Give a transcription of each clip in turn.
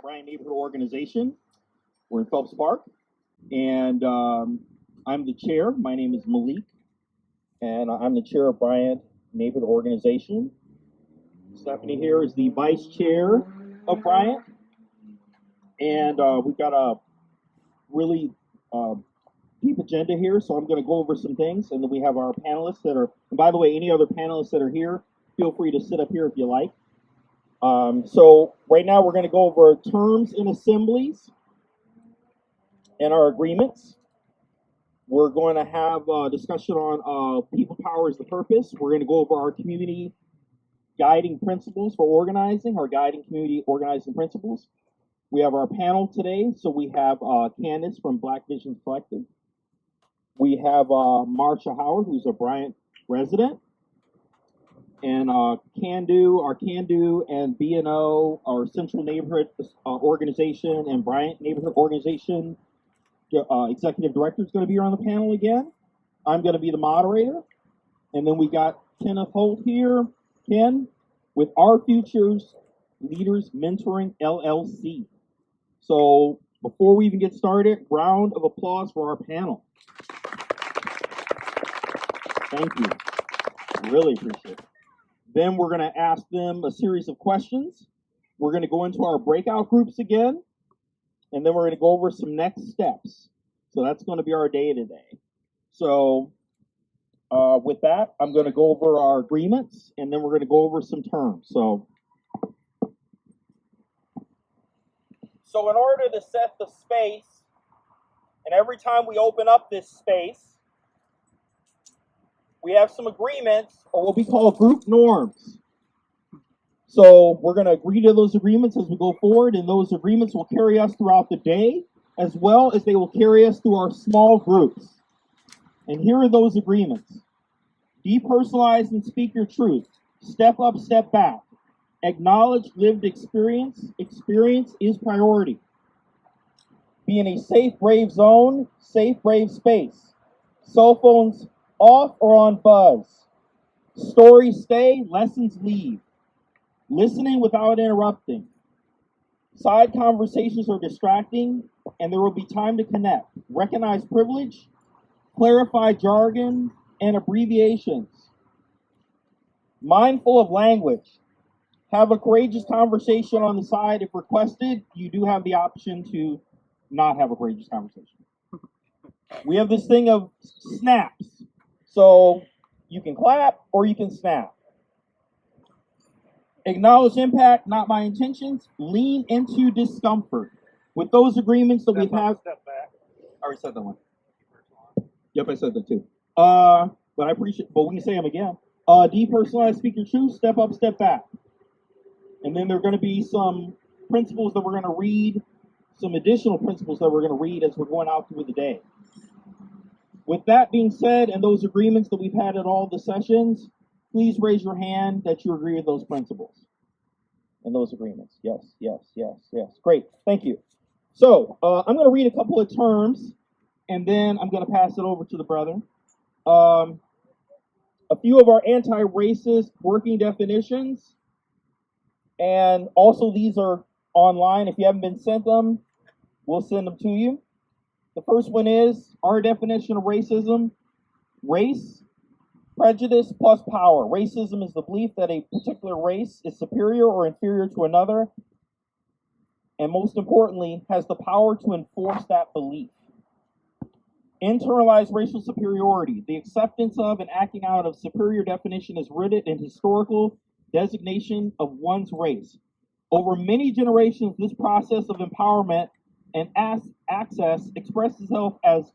Bryant Neighborhood Organization. We're in Phelps Park, and I'm the chair. My name is Malik, and I'm the chair of Bryant Neighborhood Organization. Stephanie here is the vice chair of Bryant, and we've got a really deep agenda here, so I'm going to go over some things, and then we have our panelists that are, and by the way, any other panelists that are here, feel free to sit up here if you like. So right now we're going to go over terms in assemblies and our agreements. We're going to have a discussion on people power is the purpose. We're going to go over our community guiding principles for organizing, our guiding community organizing principles. We have our panel today. So we have Candace from Black Vision Collective. We have Marcia Howard, who's a Bryant resident. And CANDO, our CANDO and BNO, our Central Neighborhood Organization and Bryant Neighborhood Organization executive director is going to be here on the panel again. I'm going to be the moderator. And then we got Kenneth Hope here, Ken, with Our Futures Leaders Mentoring LLC. So before we even get started, round of applause for our panel. Thank you. Really appreciate it. Then we're going to ask them a series of questions. We're going to go into our breakout groups again, and then we're going to go over some next steps. So that's going to be our day today. So with that, I'm going to go over our agreements, and then we're going to go over some terms. So in order to set the space, and every time we open up this space, we have some agreements, or what we call group norms. So we're going to agree to those agreements as we go forward, and those agreements will carry us throughout the day, as well as they will carry us through our small groups. And here are those agreements. Depersonalize and speak your truth. Step up, step back. Acknowledge lived experience. Experience is priority. Be in a safe, brave zone, safe, brave space. Cell phones off or on buzz. Stories stay, lessons leave. Listening without interrupting. Side conversations are distracting, and there will be time to connect. Recognize privilege, clarify jargon and abbreviations. Mindful of language. Have a courageous conversation on the side. If requested, you do have the option to not have a courageous conversation. We have this thing of snaps. So you can clap or you can snap. Acknowledge impact, not my intentions. Lean into discomfort. With those agreements that we've had. Step back. I already said that one. Yep, I said that too. But I appreciate, but we can say them again. Depersonalize, speak your truth, step up, step back. And then there are going to be some principles that we're going to read, some additional principles that we're going to read as we're going out through the day. With that being said, and those agreements that we've had at all the sessions, please raise your hand that you agree with those principles and those agreements. Yes, yes, yes, yes. Great, thank you. So I'm going to read a couple of terms, and then I'm going to pass it over to the brother. A few of our anti-racist working definitions, and also these are online. If you haven't been sent them, we'll send them to you. The first one is our definition of racism: race, prejudice plus power. Racism is the belief that a particular race is superior or inferior to another, and most importantly, has the power to enforce that belief. Internalized racial superiority, the acceptance of and acting out of superior definition is rooted in historical designation of one's race. Over many generations, this process of empowerment and access expresses itself as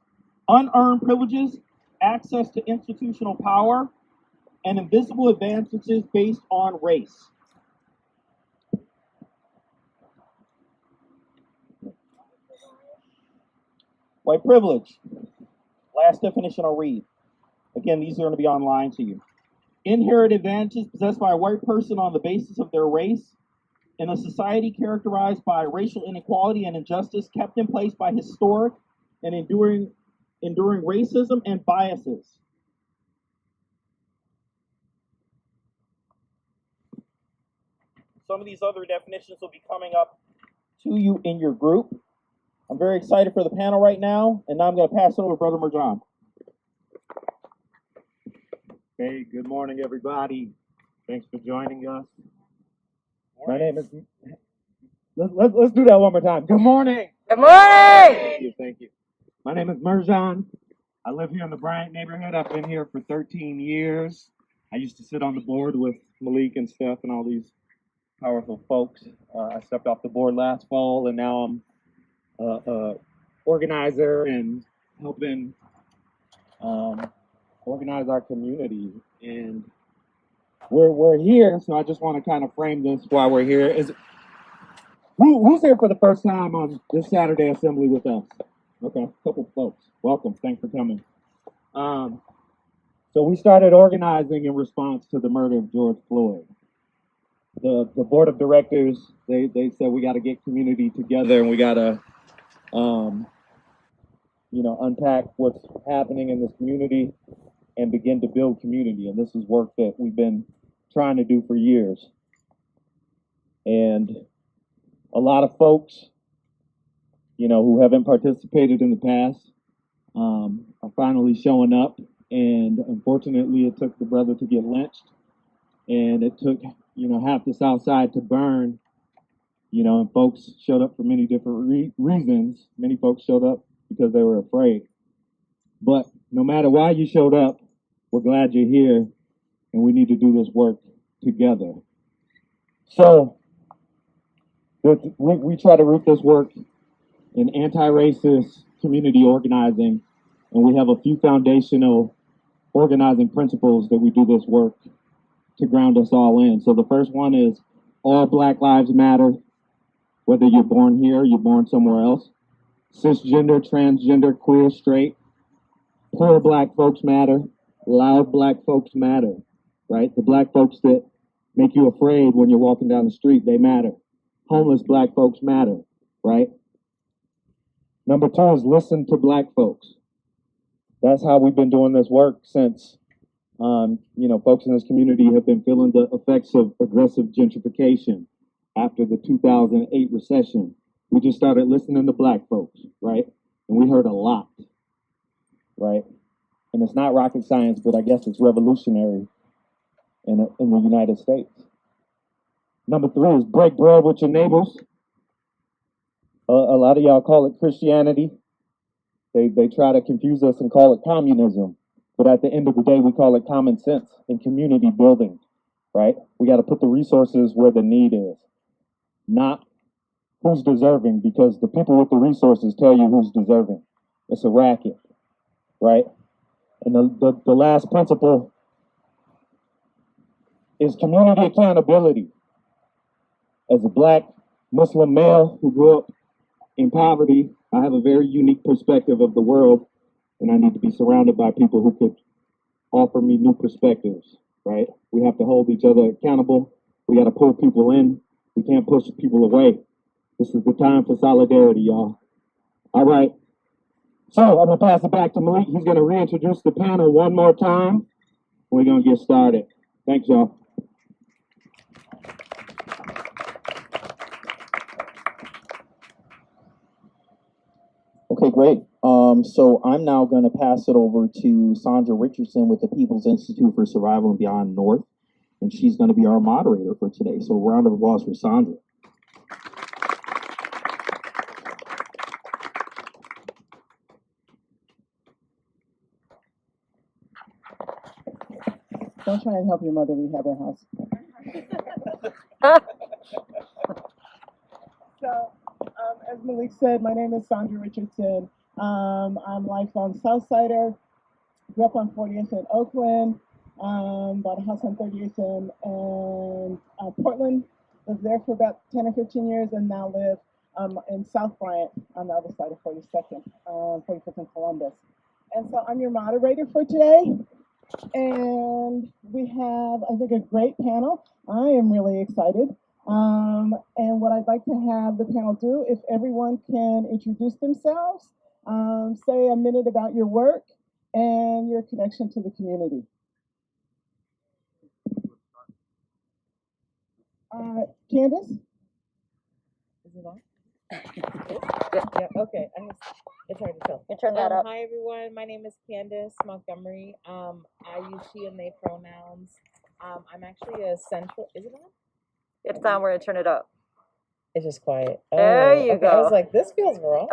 unearned privileges, access to institutional power, and invisible advantages based on race. White privilege. Last definition I'll read. Again, these are going to be online to you. Inherent advantages possessed by a white person on the basis of their race in a society characterized by racial inequality and injustice kept in place by historic and enduring racism and biases. Some of these other definitions will be coming up to you in your group. I'm very excited for the panel right now, and now I'm going to pass it over to Brother Marjaan. Hey, good morning, everybody. Thanks for joining us. My name is. Let's do that one more time. Good morning. Good morning. Thank you. My name is Marjaan. I live here in the Bryant neighborhood. I've been here for 13 years. I used to sit on the board with Malik and Steph and all these powerful folks. I stepped off the board last fall, and now I'm a organizer and helping organize our community. And we're here, so I just want to kind of frame this while we're here. Who's here for the first time on this Saturday assembly with us? Okay, a couple folks. Welcome. Thanks for coming. So we started organizing in response to the murder of George Floyd. The board of directors, they said we got to get community together and we got to, unpack what's happening in this community and begin to build community. And this is work that we've been trying to do for years. And a lot of folks, who haven't participated in the past, are finally showing up. And unfortunately, it took the brother to get lynched, and it took, half the South Side to burn, and folks showed up for many different reasons. Many folks showed up because they were afraid. But no matter why you showed up, we're glad you're here, and we need to do this work together. So we try to root this work in anti-racist community organizing, and we have a few foundational organizing principles that we do this work to ground us all in. So the first one is all Black lives matter, whether you're born here or you're born somewhere else. Cisgender, transgender, queer, straight. Poor Black folks matter. Loud Black folks matter, right? The Black folks that make you afraid when you're walking down the street, they matter. Homeless Black folks matter, right? Number two is listen to Black folks. That's how we've been doing this work since, folks in this community have been feeling the effects of aggressive gentrification after the 2008 recession. We just started listening to Black folks, right? And we heard a lot, right? And it's not rocket science, but I guess it's revolutionary in the United States. Number three is break bread with your neighbors. A lot of y'all call it Christianity. They try to confuse us and call it communism. But at the end of the day, we call it common sense and community building, right? We got to put the resources where the need is, not who's deserving, because the people with the resources tell you who's deserving. It's a racket, right? And the last principle is community accountability. As a Black Muslim male who grew up in poverty, I have a very unique perspective of the world, and I need to be surrounded by people who could offer me new perspectives, right? We have to hold each other accountable. We got to pull people in. We can't push people away. This is the time for solidarity, y'all. All right. So I'm going to pass it back to Malik. He's going to reintroduce the panel one more time. We're going to get started. Thanks, y'all. Okay, great. So I'm now going to pass it over to Sandra Richardson with the People's Institute for Survival and Beyond North, and she's going to be our moderator for today. So a round of applause for Sandra. Don't try and help your mother rehab her house. So, as Malik said, my name is Sandra Richardson. I'm a lifelong Southsider. Grew up on 40th in Oakland. Bought a house on 38th in Portland. Lived there for about 10 or 15 years, and now live in South Bryant on the other side of 42nd, 45th and Columbus. And so I'm your moderator for today. And we have, I think, a great panel. I am really excited. And what I'd like to have the panel do, if everyone can introduce themselves, say a minute about your work and your connection to the community. Candice? Is it on? Yeah, okay. It's hard to tell. You turn that up. Hi everyone, my name is Candice Montgomery. I use she and they pronouns. I'm actually a central. Is it on? It's on where to turn it up. It's just quiet. There you okay. go. I was like, this feels wrong.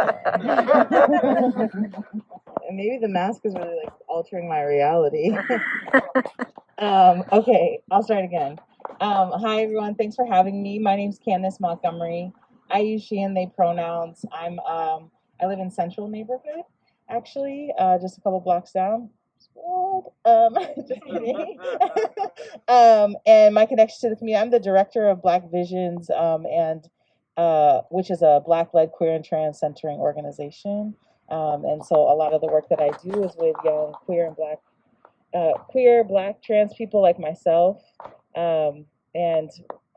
And maybe the mask is really like altering my reality. Okay, I'll start again. Hi everyone, thanks for having me. My name's Candice Montgomery. I use she and they pronouns. I live in Central Neighborhood, actually, just a couple blocks down. What? Just kidding. And my connection to the community, I'm the director of Black Visions, which is a Black-led queer and trans centering organization. And so a lot of the work that I do is with young queer, Black, trans people like myself, and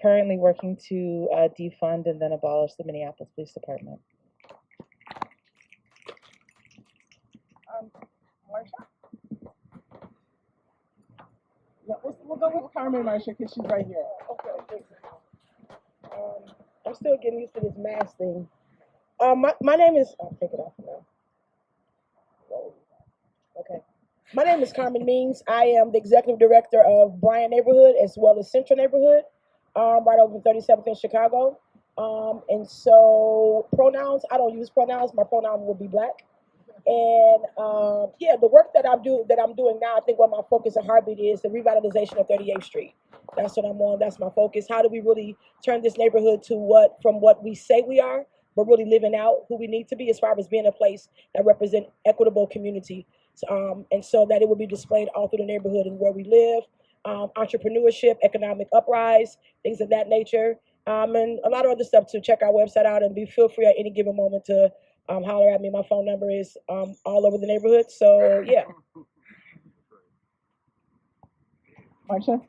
currently working to defund and then abolish the Minneapolis Police Department. Marcia? Yeah, we'll go with Carmen, Marcia, because she's right here. Okay. I'm still getting used to this mask thing. My name is. I'll take it off now. Okay. My name is Carmen Means. I am the executive director of Bryant Neighborhood as well as Central Neighborhood, right over 37th in Chicago. And so pronouns, I don't use pronouns. My pronoun will be Black. And yeah, the work that I'm doing now, I think what my focus and heartbeat is the revitalization of 38th Street. That's what I'm on. That's my focus. How do we really turn this neighborhood to from what we say we are, but really living out who we need to be as far as being a place that represent equitable community. And so that it will be displayed all through the neighborhood and where we live, entrepreneurship, economic uprise, things of that nature, and a lot of other stuff too. Check our website out and feel free at any given moment to holler at me. My phone number is all over the neighborhood. So yeah. Marcia?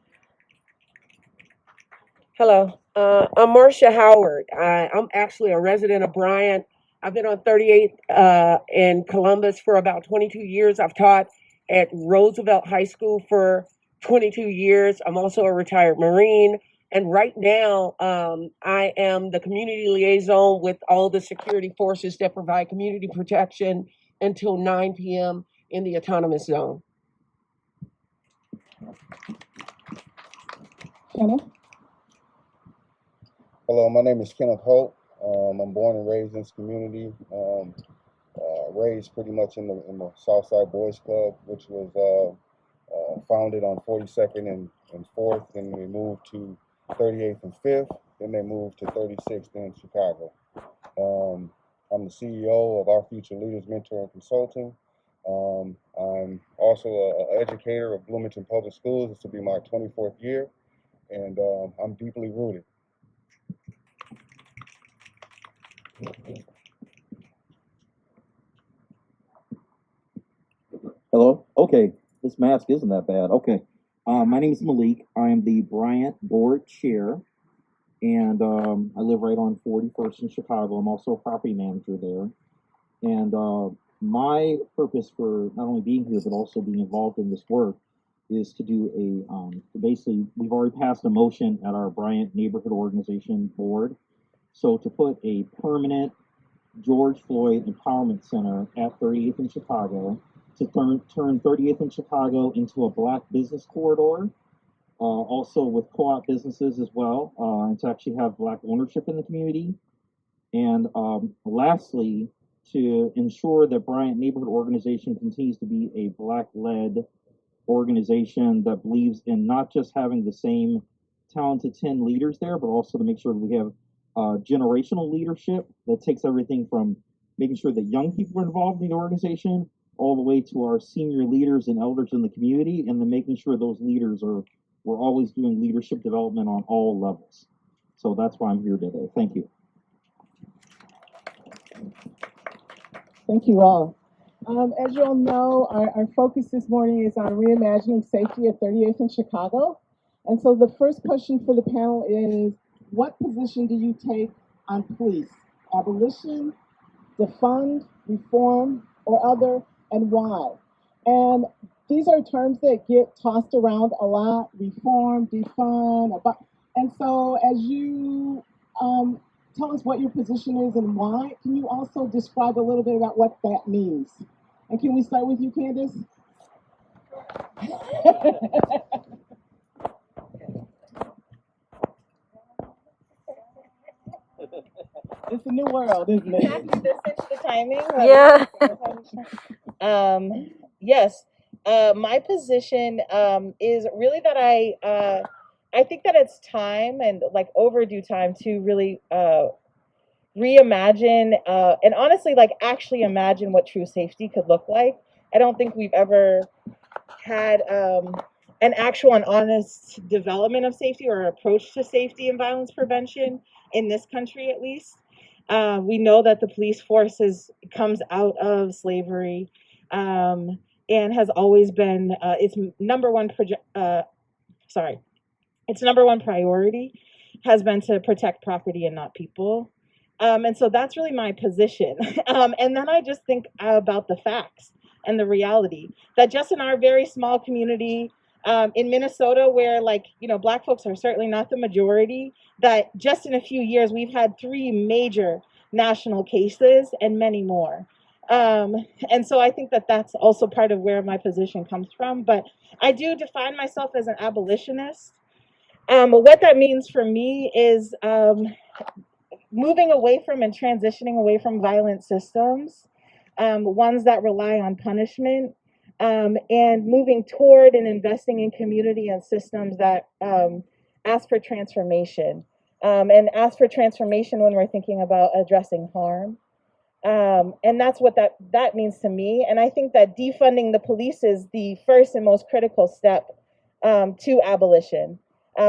Hello, I'm Marcia Howard. I'm actually a resident of Bryant. I've been on 38th in Columbus for about 22 years. I've taught at Roosevelt High School for 22 years. I'm also a retired Marine. And right now, I am the community liaison with all the security forces that provide community protection until 9 p.m. in the autonomous zone. Kenneth? Hello, my name is Kenneth Hope. I'm born and raised in this community. Raised pretty much in the Southside Boys Club, which was founded on 42nd and 4th. Then we moved to 38th and 5th. Then they moved to 36th in Chicago. I'm the CEO of Our Future Leaders Mentor and Consulting. I'm also an educator of Bloomington Public Schools. This will be my 24th year, and I'm deeply rooted. Hello? Okay, this mask isn't that bad. Okay. My name is Malik. I am the Bryant Board Chair, and I live right on 41st in Chicago. I'm also a property manager there. And my purpose for not only being here, but also being involved in this work is to do basically, we've already passed a motion at our Bryant Neighborhood Organization board. So to put a permanent George Floyd Empowerment Center at 38th in Chicago, to turn 38th in Chicago into a Black business corridor, also with co-op businesses as well, and to actually have Black ownership in the community. And lastly, to ensure that Bryant Neighborhood Organization continues to be a Black-led organization that believes in not just having the same talented 10 leaders there, but also to make sure that we have generational leadership that takes everything from making sure that young people are involved in the organization all the way to our senior leaders and elders in the community, and then making sure those leaders we're always doing leadership development on all levels. So that's why I'm here today. Thank you. Thank you all. As you all know, our focus this morning is on reimagining safety at 38th in Chicago. And so the first question for the panel is, what position do you take on police? Abolition, defund, reform, or other, and why? And these are terms that get tossed around a lot: reform, defund, and so as you tell us what your position is and why. Can you also describe a little bit about what that means? And can we start with you, Candice? It's a new world, isn't it? Can I do this into the timing? Yeah. Yes. My position is really that I think that it's time and like overdue time to really reimagine and honestly like actually imagine what true safety could look like. I don't think we've ever had an actual and honest development of safety or approach to safety and violence prevention in this country, at least. We know that the police force comes out of slavery and has always been its number one its number one priority has been to protect property and not people. And so that's really my position. And then I just think about the facts and the reality that just in our very small community in Minnesota, where like, you know, Black folks are certainly not the majority, that just in a few years, we've had 3 major national cases and many more. And so I think that that's also part of where my position comes from. But I do define myself as an abolitionist. What that means for me is moving away from and transitioning away from violent systems, ones that rely on punishment, and moving toward and investing in community and systems that ask for transformation. And ask for transformation when we're thinking about addressing harm. And that's what that means to me. And I think that defunding the police is the first and most critical step to abolition.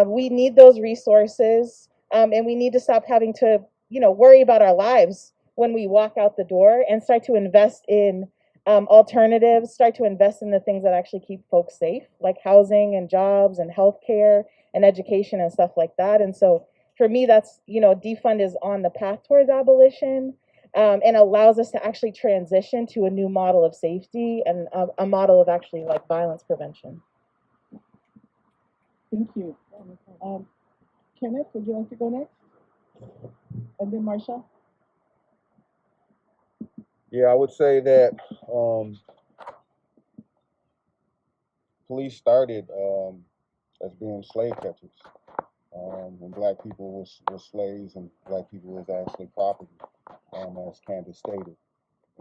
We need those resources, and we need to stop having to, you know, worry about our lives when we walk out the door and start to invest in alternatives, start to invest in the things that actually keep folks safe, like housing and jobs and healthcare and education and stuff like that. And so for me, that's, you know, defund is on the path towards abolition. And allows us to actually transition to a new model of safety and a model of actually like violence prevention. Thank you. Kenneth, would you like to go next? And then Marcia? Yeah, I would say that police started as being slave catchers. When Black people were slaves and Black people was actually property, as Candace stated.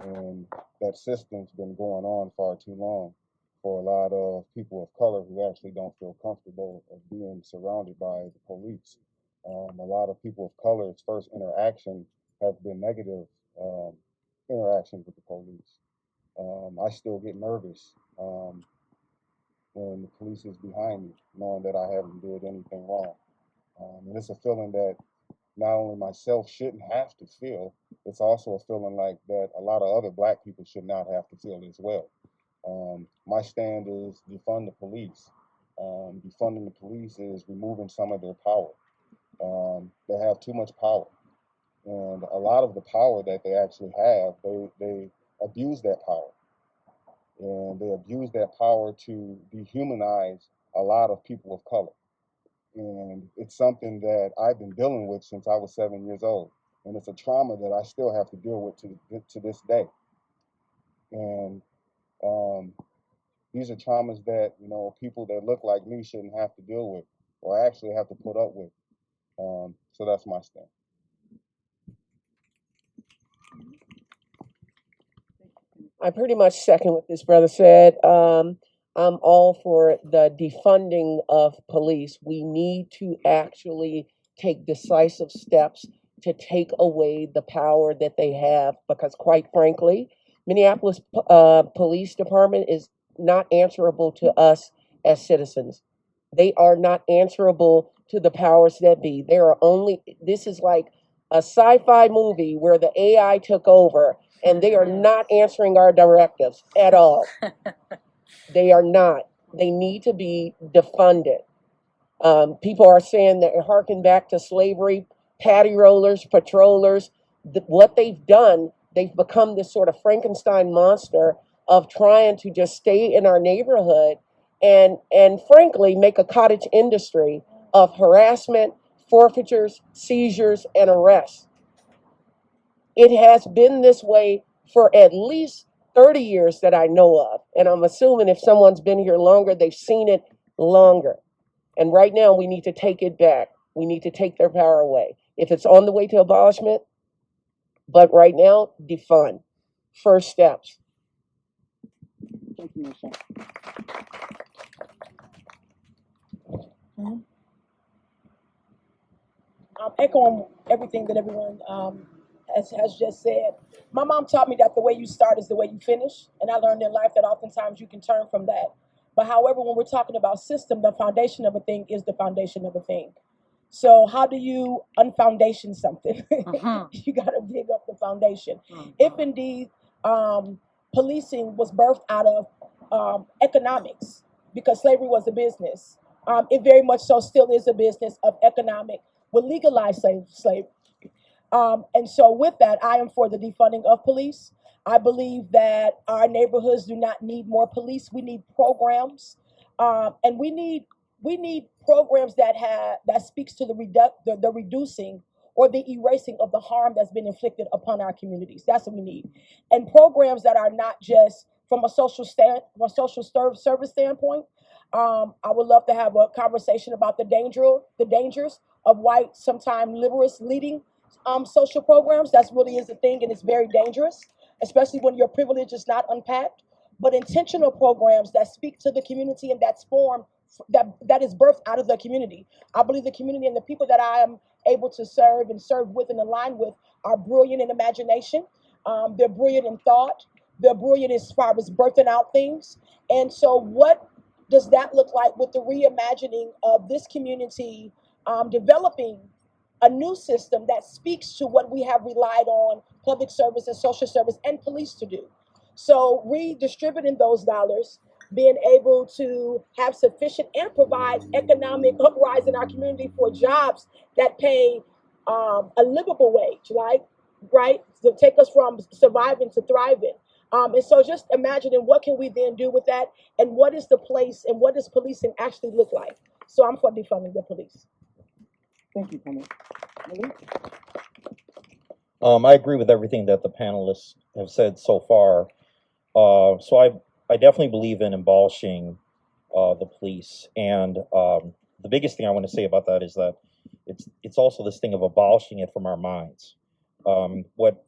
And that system's been going on far too long for a lot of people of color who actually don't feel comfortable of being surrounded by the police. A lot of people of color's first interaction have been negative interactions with the police. I still get nervous when the police is behind me, knowing that I haven't did anything wrong. And it's a feeling that not only myself shouldn't have to feel, it's also a feeling like that a lot of other Black people should not have to feel as well. My stand is defund the police. Defunding the police is removing some of their power. They have too much power. And a lot of the power that they actually have, they abuse that power. And they abuse that power to dehumanize a lot of people of color. And it's something that I've been dealing with since I was 7 years old. And it's a trauma that I still have to deal with to this day. And these are traumas that, you know, people that look like me shouldn't have to deal with or actually have to put up with. So that's my stand. I pretty much second what this brother said. I'm all for the defunding of police. We need to actually take decisive steps to take away the power that they have, because quite frankly, Minneapolis Police Department is not answerable to us as citizens. They are not answerable to the powers that be. This is like a sci-fi movie where the AI took over and they are not answering our directives at all. They are not. They need to be defunded. People are saying that harken back to slavery, patty rollers, patrollers. What they've done, they've become this sort of Frankenstein monster of trying to just stay in our neighborhood and frankly make a cottage industry of harassment, forfeitures, seizures, and arrests. It has been this way for at least 30 years that I know of. And I'm assuming if someone's been here longer, they've seen it longer. And right now, we need to take it back. We need to take their power away. If it's on the way to abolishment, but right now, defund. First steps. Thank you, Marcia. Echoing everything that everyone has just said. My mom taught me that the way you start is the way you finish, and I learned in life that oftentimes you can turn from that. But however, when we're talking about system, the foundation of a thing is the foundation of a thing. So how do you unfoundation something? You got to dig up the foundation. If indeed policing was birthed out of economics, because slavery was a business, it very much so still is a business of economic, would legalize slavery. And so with that, I am for the defunding of police. I believe that our neighborhoods do not need more police. We need programs, and we need programs that speaks to the reducing or the erasing of the harm that's been inflicted upon our communities. That's what we need, and programs that are not just from a social service standpoint. I would love to have a conversation about the dangers of white, sometimes liberals leading social programs. That's really is a thing, and it's very dangerous, especially when your privilege is not unpacked. But intentional programs that speak to the community and that's formed, that is birthed out of the community. I believe the community and the people that I am able to serve with and align with are brilliant in imagination. They're brilliant in thought. They're brilliant as far as birthing out things. And so what does that look like with the reimagining of this community, developing a new system that speaks to what we have relied on public service and social service and police to do? So redistributing those dollars, being able to have sufficient and provide economic uprise in our community for jobs that pay a livable wage, right? To take us from surviving to thriving. And so just imagining what can we then do with that, and what is the place, and what does policing actually look like? So I'm for defunding the police. Thank you, Carmen. I agree with everything that the panelists have said so far. So I definitely believe in abolishing the police, and the biggest thing I want to say about that is that it's also this thing of abolishing it from our minds. What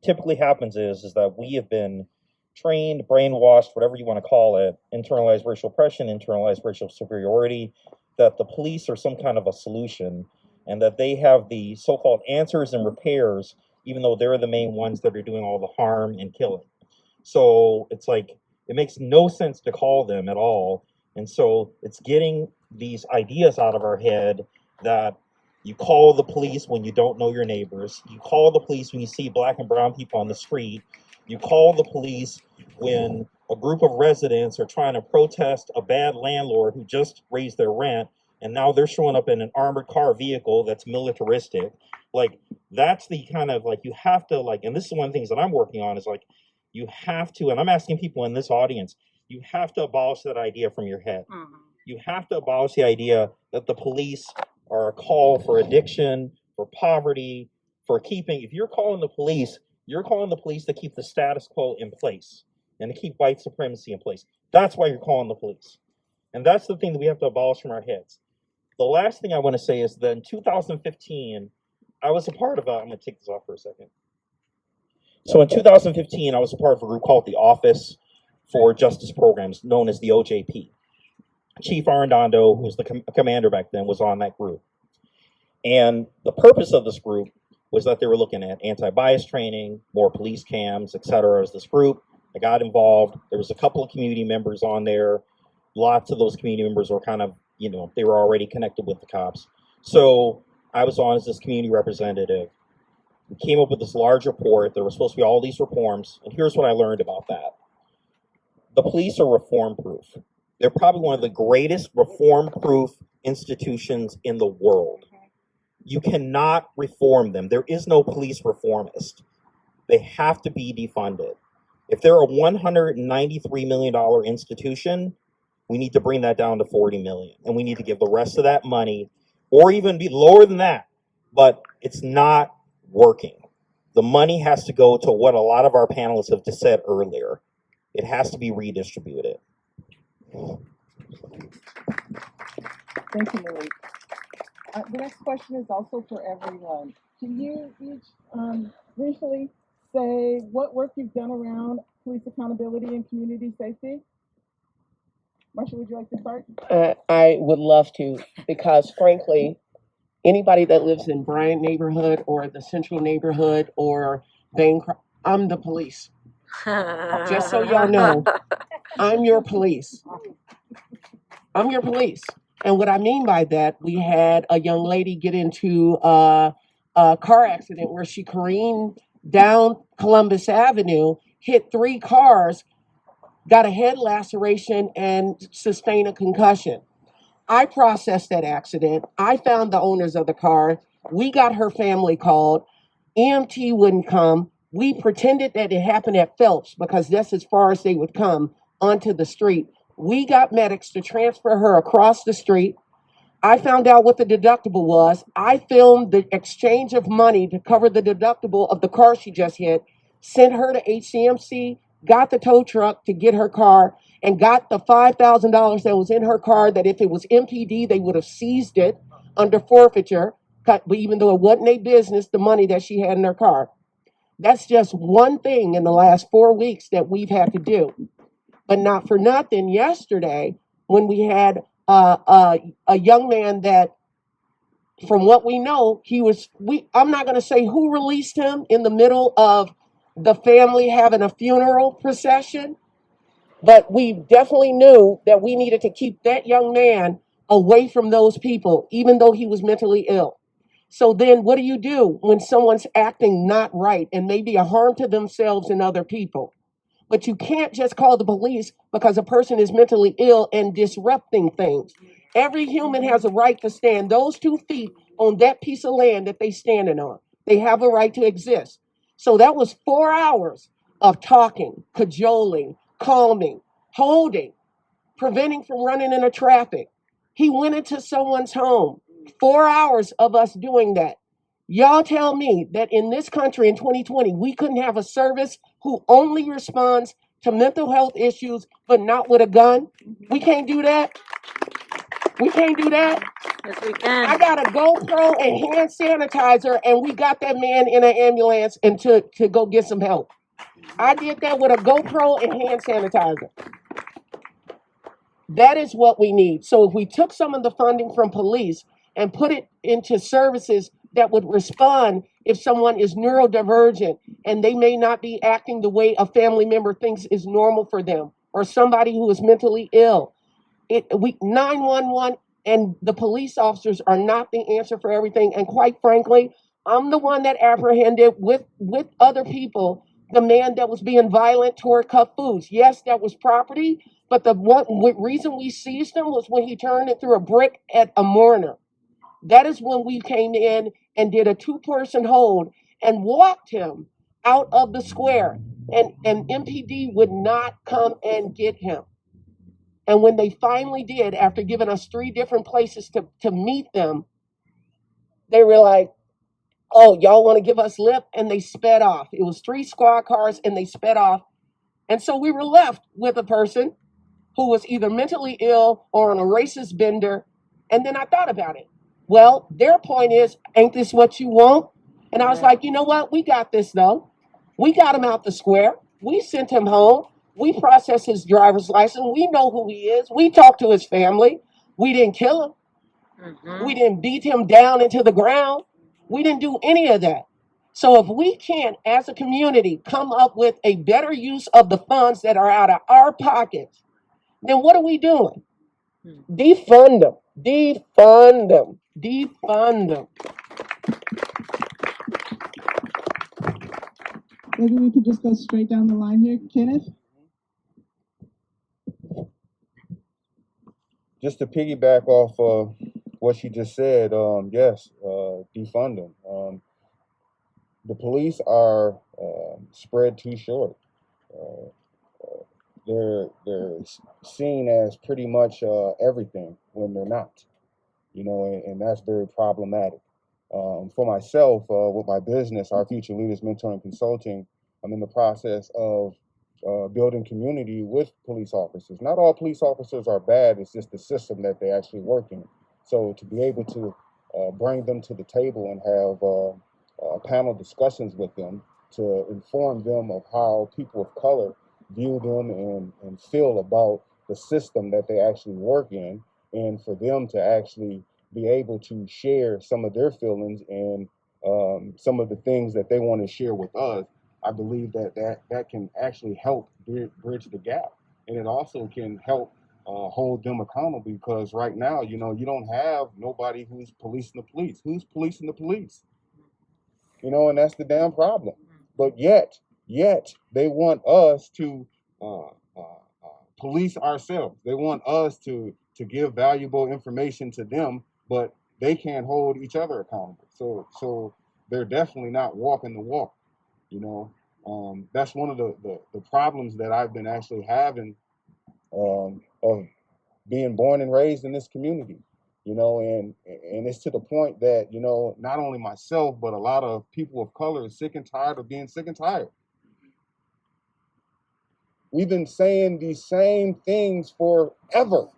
typically happens is that we have been trained, brainwashed, whatever you want to call it, internalized racial oppression, internalized racial superiority, that the police are some kind of a solution, and that they have the so-called answers and repairs, even though they're the main ones that are doing all the harm and killing. So it's like, it makes no sense to call them at all. And so it's getting these ideas out of our head that you call the police when you don't know your neighbors. You call the police when you see black and brown people on the street. You call the police when a group of residents are trying to protest a bad landlord who just raised their rent, and now they're showing up in an armored car vehicle that's militaristic. Like, that's the kind of, like, you have to, like, and this is one of the things that I'm working on, is like, you have to, and I'm asking people in this audience, you have to abolish that idea from your head. You have to abolish the idea that the police are a call for addiction, for poverty, for keeping, if you're calling the police, you're calling the police to keep the status quo in place and to keep white supremacy in place. That's why you're calling the police. And that's the thing that we have to abolish from our heads. The last thing I want to say is that in 2015, I was a part of I'm going to take this off for a second. So in 2015, I was a part of a group called the Office for Justice Programs, known as the OJP. Chief Arredondo, who was the commander back then, was on that group. And the purpose of this group was that they were looking at anti-bias training, more police cams, etc. As this group, I got involved. There was a couple of community members on there. Lots of those community members were kind of, they were already connected with the cops. So I was on as this community representative. We came up with this large report. There were supposed to be all these reforms. And here's what I learned about that. The police are reform-proof. They're probably one of the greatest reform-proof institutions in the world. You cannot reform them. There is no police reformist. They have to be defunded. If they're a $193 million institution, we need to bring that down to $40 million. And we need to give the rest of that money, or even be lower than that. But it's not working. the money has to go to what a lot of our panelists have just said earlier. It has to be redistributed. Thank you, Malik. The next question is also for everyone. Can you each briefly say what work you've done around police accountability and community safety? Marcia, would you like to start? I would love to, because frankly, anybody that lives in Bryant Neighborhood or the Central Neighborhood or I'm the police. Just so y'all know, I'm your police. I'm your police. And what I mean by that, we had a young lady get into a car accident where she careened down Columbus Avenue, hit 3 cars, got a head laceration, and sustained a concussion. I processed that accident. I found the owners of the car. We got her family called. EMT wouldn't come. We pretended that it happened at Phelps because that's as far as they would come onto the street. We got medics to transfer her across the street. I found out what the deductible was. I filmed the exchange of money to cover the deductible of the car she just hit, sent her to HCMC, got the tow truck to get her car, and got the $5,000 that was in her car that if it was MPD, they would have seized it under forfeiture, but even though it wasn't their business, the money that she had in her car. That's just one thing in the last 4 weeks that we've had to do. But not for nothing, yesterday, when we had a young man that, from what we know, I'm not going to say who released him in the middle of the family having a funeral procession, but we definitely knew that we needed to keep that young man away from those people, even though he was mentally ill. So then what do you do when someone's acting not right and maybe a harm to themselves and other people? But you can't just call the police because a person is mentally ill and disrupting things. Every human has a right to stand those 2 feet on that piece of land that they're standing on. They have a right to exist. So that was 4 hours of talking, cajoling, calming, holding, preventing from running into traffic. He went into someone's home. 4 hours of us doing that. Y'all tell me that in this country in 2020, we couldn't have a service who only responds to mental health issues, but not with a gun? We can't do that. We can't do that. Yes, we can. I got a GoPro and hand sanitizer, and we got that man in an ambulance and to go get some help. I did that with a GoPro and hand sanitizer. That is what we need. So if we took some of the funding from police and put it into services that would respond if someone is neurodivergent and they may not be acting the way a family member thinks is normal for them, or somebody who is mentally ill. 911 and the police officers are not the answer for everything. And quite frankly, I'm the one that apprehended with other people the man that was being violent toward Cup Foods. Yes, that was property, but the reason we seized him was when he turned it through a brick at a mourner. That is when we came in and did a 2-person hold and walked him out of the square. And MPD would not come and get him. And when they finally did, after giving us 3 different places to meet them, they were like, oh, y'all want to give us lip? And they sped off. It was 3 squad cars and they sped off. And so we were left with a person who was either mentally ill or on a racist bender. And then I thought about it. Well, their point is, ain't this what you want? And I was like, you know what? We got this, though. We got him out the square. We sent him home. We processed his driver's license. We know who he is. We talked to his family. We didn't kill him. Mm-hmm. We didn't beat him down into the ground. We didn't do any of that. So if we can't, as a community, come up with a better use of the funds that are out of our pockets, then what are we doing? Defund them. Defund them. Defund them. Maybe we could just go straight down the line here. Kenneth? Just to piggyback off what she just said, yes, defund them. The police are spread too short. They're seen as pretty much everything when they're not, and that's very problematic. For myself, with my business, Our Future Leaders Mentoring Consulting, I'm in the process of building community with police officers. Not all police officers are bad, it's just the system that they actually work in. So to be able to bring them to the table and have panel discussions with them to inform them of how people of color view them and feel about the system that they actually work in, and for them to actually be able to share some of their feelings and some of the things that they want to share with us. I believe that can actually help bridge the gap, and it also can help hold them accountable, because right now, you know, you don't have nobody who's policing the police. Who's policing the police? You know, and that's the damn problem. But yet they want us to police ourselves. They want us to give valuable information to them, but they can't hold each other accountable. So they're definitely not walking the walk. You know, that's one of the problems that I've been actually having of being born and raised in this community. You know, and it's to the point that, you know, not only myself, but a lot of people of color are sick and tired of being sick and tired. We've been saying these same things forever.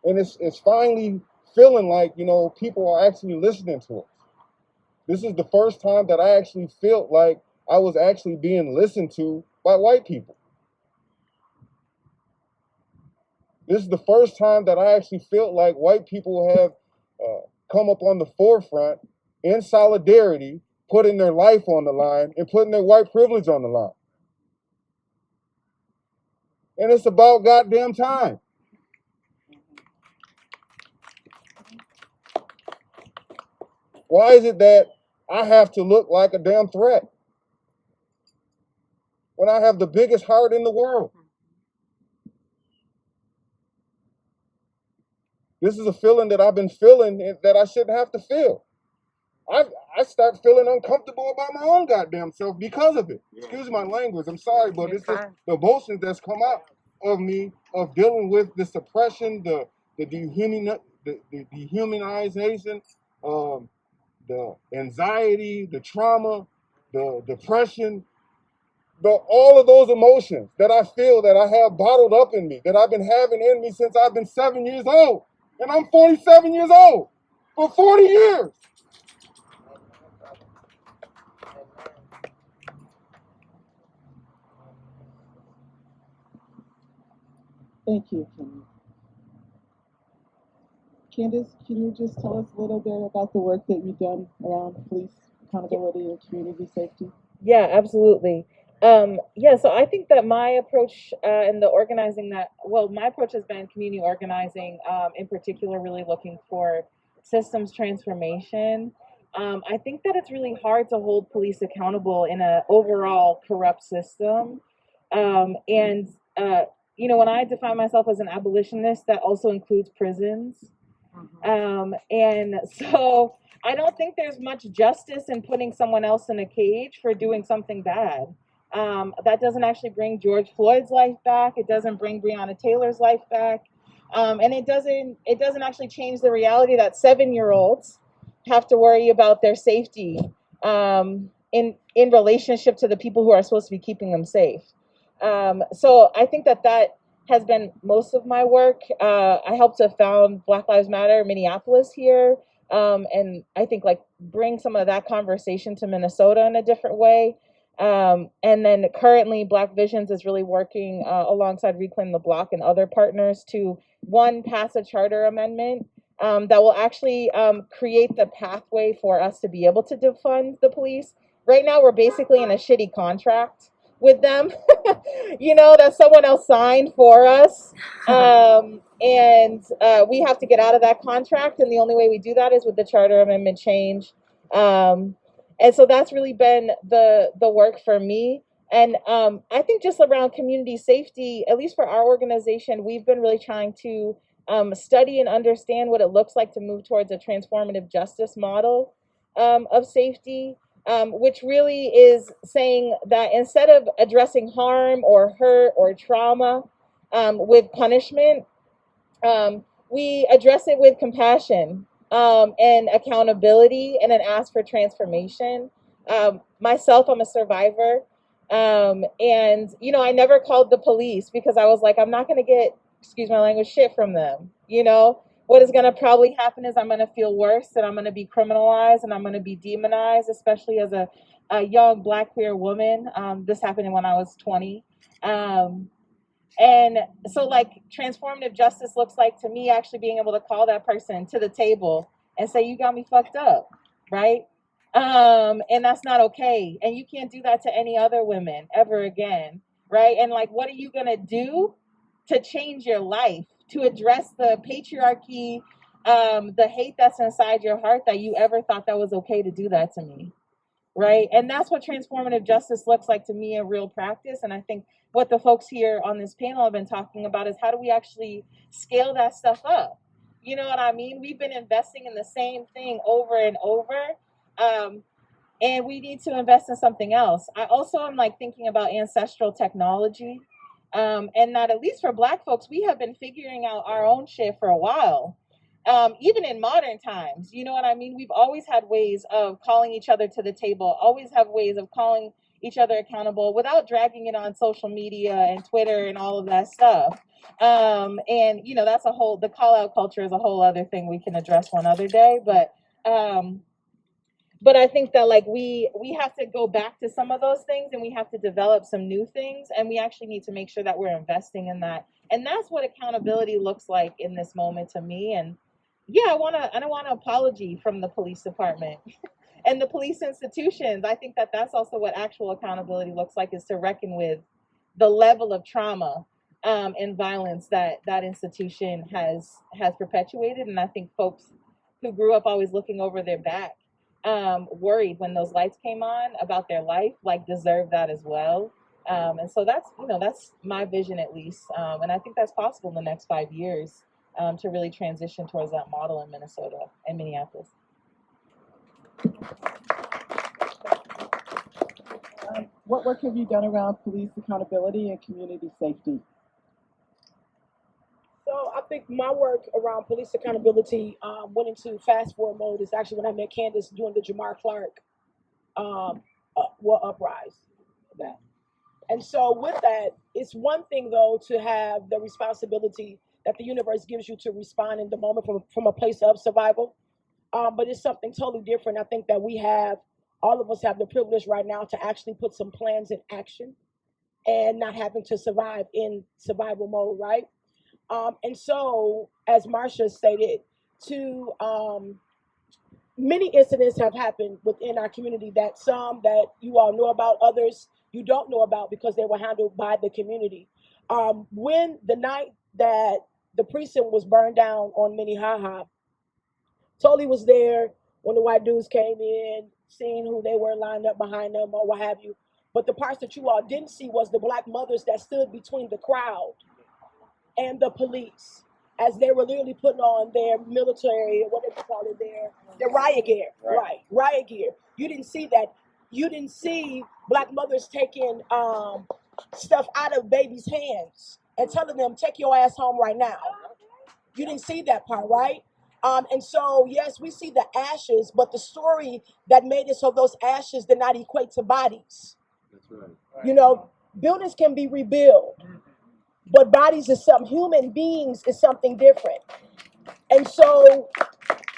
And it's finally feeling like, you know, people are actually listening to us. This is the first time that I actually felt like I was actually being listened to by white people. This is the first time that I actually felt like white people have come up on the forefront in solidarity, putting their life on the line and putting their white privilege on the line. And it's about goddamn time. Why is it that I have to look like a damn threat when I have the biggest heart in the world? This is a feeling that I've been feeling that I shouldn't have to feel. I start feeling uncomfortable about my own goddamn self because of it. Excuse my language, I'm sorry, but it's just the emotions that's come out of me of dealing with the suppression, the dehumanization, the anxiety, the trauma, the depression, all of those emotions that I feel that I have bottled up in me, that I've been having in me since I've been 7 years old. And I'm 47 years old for 40 years. Thank you, Candice, can you just tell us a little bit about the work that you've done around police accountability and community safety? Yeah, absolutely. Yeah, so I think that my approach in the organizing my approach has been community organizing, in particular, really looking for systems transformation. I think that it's really hard to hold police accountable in an overall corrupt system. And, you know, when I define myself as an abolitionist, that also includes prisons. And so I don't think there's much justice in putting someone else in a cage for doing something bad. That doesn't actually bring George Floyd's life back. It doesn't bring Breonna Taylor's life back. And it doesn't actually change the reality that 7-year-olds have to worry about their safety in relationship to the people who are supposed to be keeping them safe. So I think that has been most of my work. I helped to found Black Lives Matter Minneapolis here, and I think like bring some of that conversation to Minnesota in a different way. And then currently Black Visions is really working alongside Reclaim the Block and other partners to pass a charter amendment that will actually create the pathway for us to be able to defund the police. Right now we're basically in a shitty contract with them, you know, that someone else signed for us. And we have to get out of that contract. And the only way we do that is with the charter amendment change. And so that's really been the work for me. And I think just around community safety, at least for our organization, we've been really trying to study and understand what it looks like to move towards a transformative justice model of safety. Which really is saying that instead of addressing harm or hurt or trauma with punishment, we address it with compassion. and accountability, and an ask for transformation. Myself, I'm a survivor. And, you know, I never called the police because I was like, I'm not going to get, excuse my language, shit from them. You know, what is going to probably happen is I'm going to feel worse, and I'm going to be criminalized, and I'm going to be demonized, especially as a young Black queer woman. This happened when I was 20. And so, like, transformative justice looks like to me actually being able to call that person to the table and say, you got me fucked up, right? And that's not okay. And you can't do that to any other women ever again, right? And like, what are you gonna do to change your life, to address the patriarchy, the hate that's inside your heart, that you ever thought that was okay to do that to me? Right? And that's what transformative justice looks like to me in real practice. And I think what the folks here on this panel have been talking about is how do we actually scale that stuff up? You know what I mean? We've been investing in the same thing over and over. And we need to invest in something else. I also am like thinking about ancestral technology. And that at least for Black folks, we have been figuring out our own shit for a while. Even in modern times, you know what I mean? We've always had ways of calling each other to the table, always have ways of calling each other accountable without dragging it on social media and Twitter and all of that stuff. And, you know, that's a whole, the call out culture is a whole other thing we can address one other day. But I think that like we have to go back to some of those things, and we have to develop some new things, and we actually need to make sure that we're investing in that. And that's what accountability looks like in this moment to me. And yeah, I want an apology from the police department and the police institutions. I think that that's also what actual accountability looks like, is to reckon with the level of trauma and violence that that institution has perpetuated. And I think folks who grew up always looking over their back, worried when those lights came on about their life, like deserve that as well. And so that's, you know, that's my vision at least. And I think that's possible in the next 5 years. To really transition towards that model in Minnesota and Minneapolis. What work have you done around police accountability and community safety? So I think my work around police accountability went into fast forward mode. Is actually when I met Candice doing the Jamar Clark uprise. That. And so with that, it's one thing though to have the responsibility that the universe gives you to respond in the moment from a place of survival. But it's something totally different. I think that all of us have the privilege right now to actually put some plans in action and not having to survive in survival mode, right? And so, as Marcia stated, many incidents have happened within our community, that some that you all know about, others you don't know about because they were handled by the community. When the night that the precinct was burned down on Minnehaha, Tolly was there when the white dudes came in, seeing who they were lined up behind them or what have you. But the parts that you all didn't see was the Black mothers that stood between the crowd and the police as they were literally putting on their military, or whatever you call it, their riot gear. Right, riot gear. You didn't see that. You didn't see Black mothers taking stuff out of babies' hands and telling them, take your ass home right now. You didn't see that part, right? And so, yes, we see the ashes, but the story that made it so those ashes did not equate to bodies. That's right. You know, buildings can be rebuilt, but bodies is something, human beings is something different. And so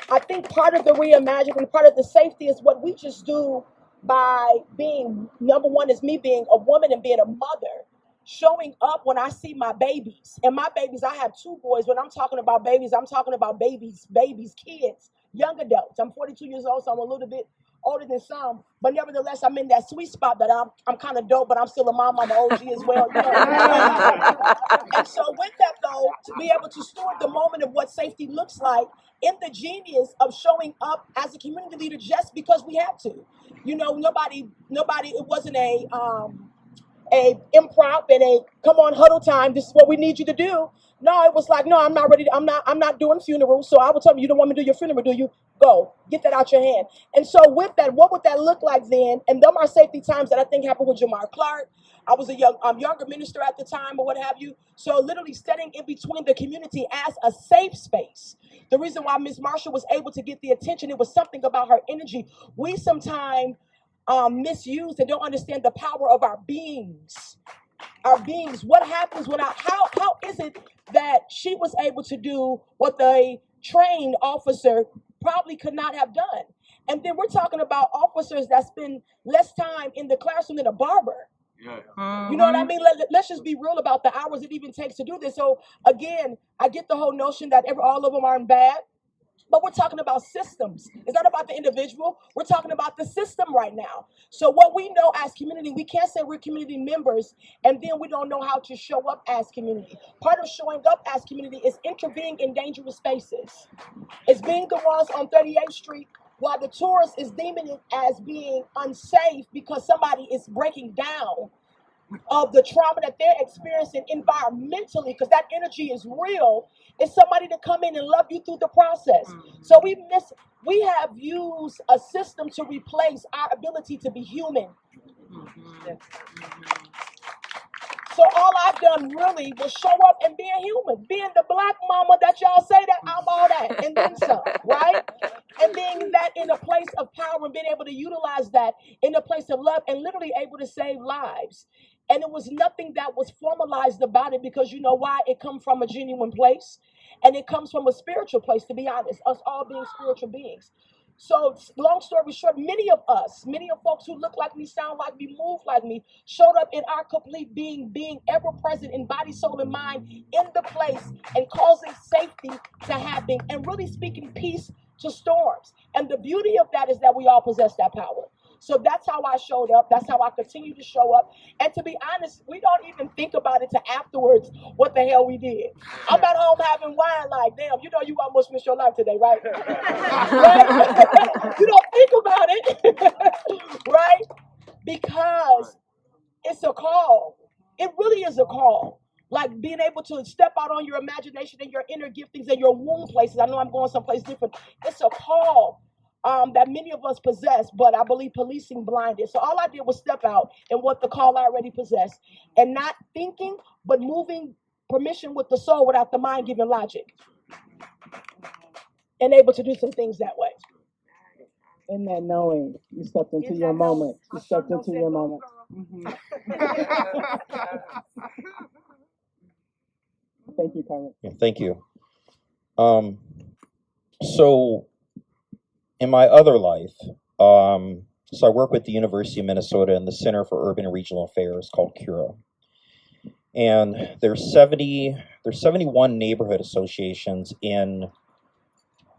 I think part of the reimagining, part of the safety is what we just do by being, number one is me being a woman and being a mother, showing up when I see my babies. And my babies, I have 2 boys. When I'm talking about babies, I'm talking about babies, kids, young adults. I'm 42 years old, so I'm a little bit older than some. But nevertheless, I'm in that sweet spot that I'm kind of dope, but I'm still a mom. I'm an OG as well. You know? And so with that, though, to be able to steward the moment of what safety looks like in the genius of showing up as a community leader just because we have to. You know, nobody, it wasn't a improv and a come on huddle time, this is what we need you to do. No, it was like, no, I'm not ready. I'm not doing funerals. So I would tell them, you don't want me to do your funeral, do you? Go, get that out your hand. And so with that, what would that look like then? And them are safety times that I think happened with Jamar Clark. I was a younger minister at the time or what have you. So literally standing in between the community as a safe space. The reason why Miss Marcia was able to get the attention, it was something about her energy. We sometimes misuse and don't understand the power of our beings. Our beings. What happens when how is it that she was able to do what the trained officer probably could not have done? And then we're talking about officers that spend less time in the classroom than a barber. Yeah. You know what I mean? Let's just be real about the hours it even takes to do this. So again, I get the whole notion that all of them aren't bad. But we're talking about systems. It's not about the individual. We're talking about the system right now. So what we know as community, we can't say we're community members and then we don't know how to show up as community. Part of showing up as community is intervening in dangerous spaces. It's being the ones on 38th Street while the tourist is deeming it as being unsafe because somebody is breaking down of the trauma that they're experiencing environmentally, because that energy is real. It's somebody to come in and love you through the process. So we have used a system to replace our ability to be human. So all I've done really was show up and being human, being the black mama that y'all say that I'm all that, and then some, right? And being that in a place of power and being able to utilize that in a place of love and literally able to save lives. And it was nothing that was formalized about it because you know why? It comes from a genuine place and it comes from a spiritual place, to be honest, us all being spiritual beings. So long story short, many of folks who look like me, sound like me, move like me, showed up in our complete being ever present in body, soul, and mind in the place and causing safety to happen and really speaking peace to storms. And the beauty of that is that we all possess that power. So that's how I showed up. That's how I continue to show up. And to be honest, we don't even think about it till afterwards what the hell we did. I'm at home having wine like, damn, you know you almost missed your life today, right? Right? You don't think about it, right? Because it's a call. It really is a call. Like being able to step out on your imagination and your inner giftings and your womb places. I know I'm going someplace different. It's a call that many of us possess, but I believe policing blinded. So all I did was step out in what the call I already possessed and not thinking, but moving permission with the soul without the mind giving logic. And able to do some things that way. In that knowing, you stepped into your moment. You stepped into your moment. Thank you, Carmen. Yeah, thank you. So in my other life, so I work with the University of Minnesota and the Center for Urban and Regional Affairs called CURA. And there's 71 neighborhood associations in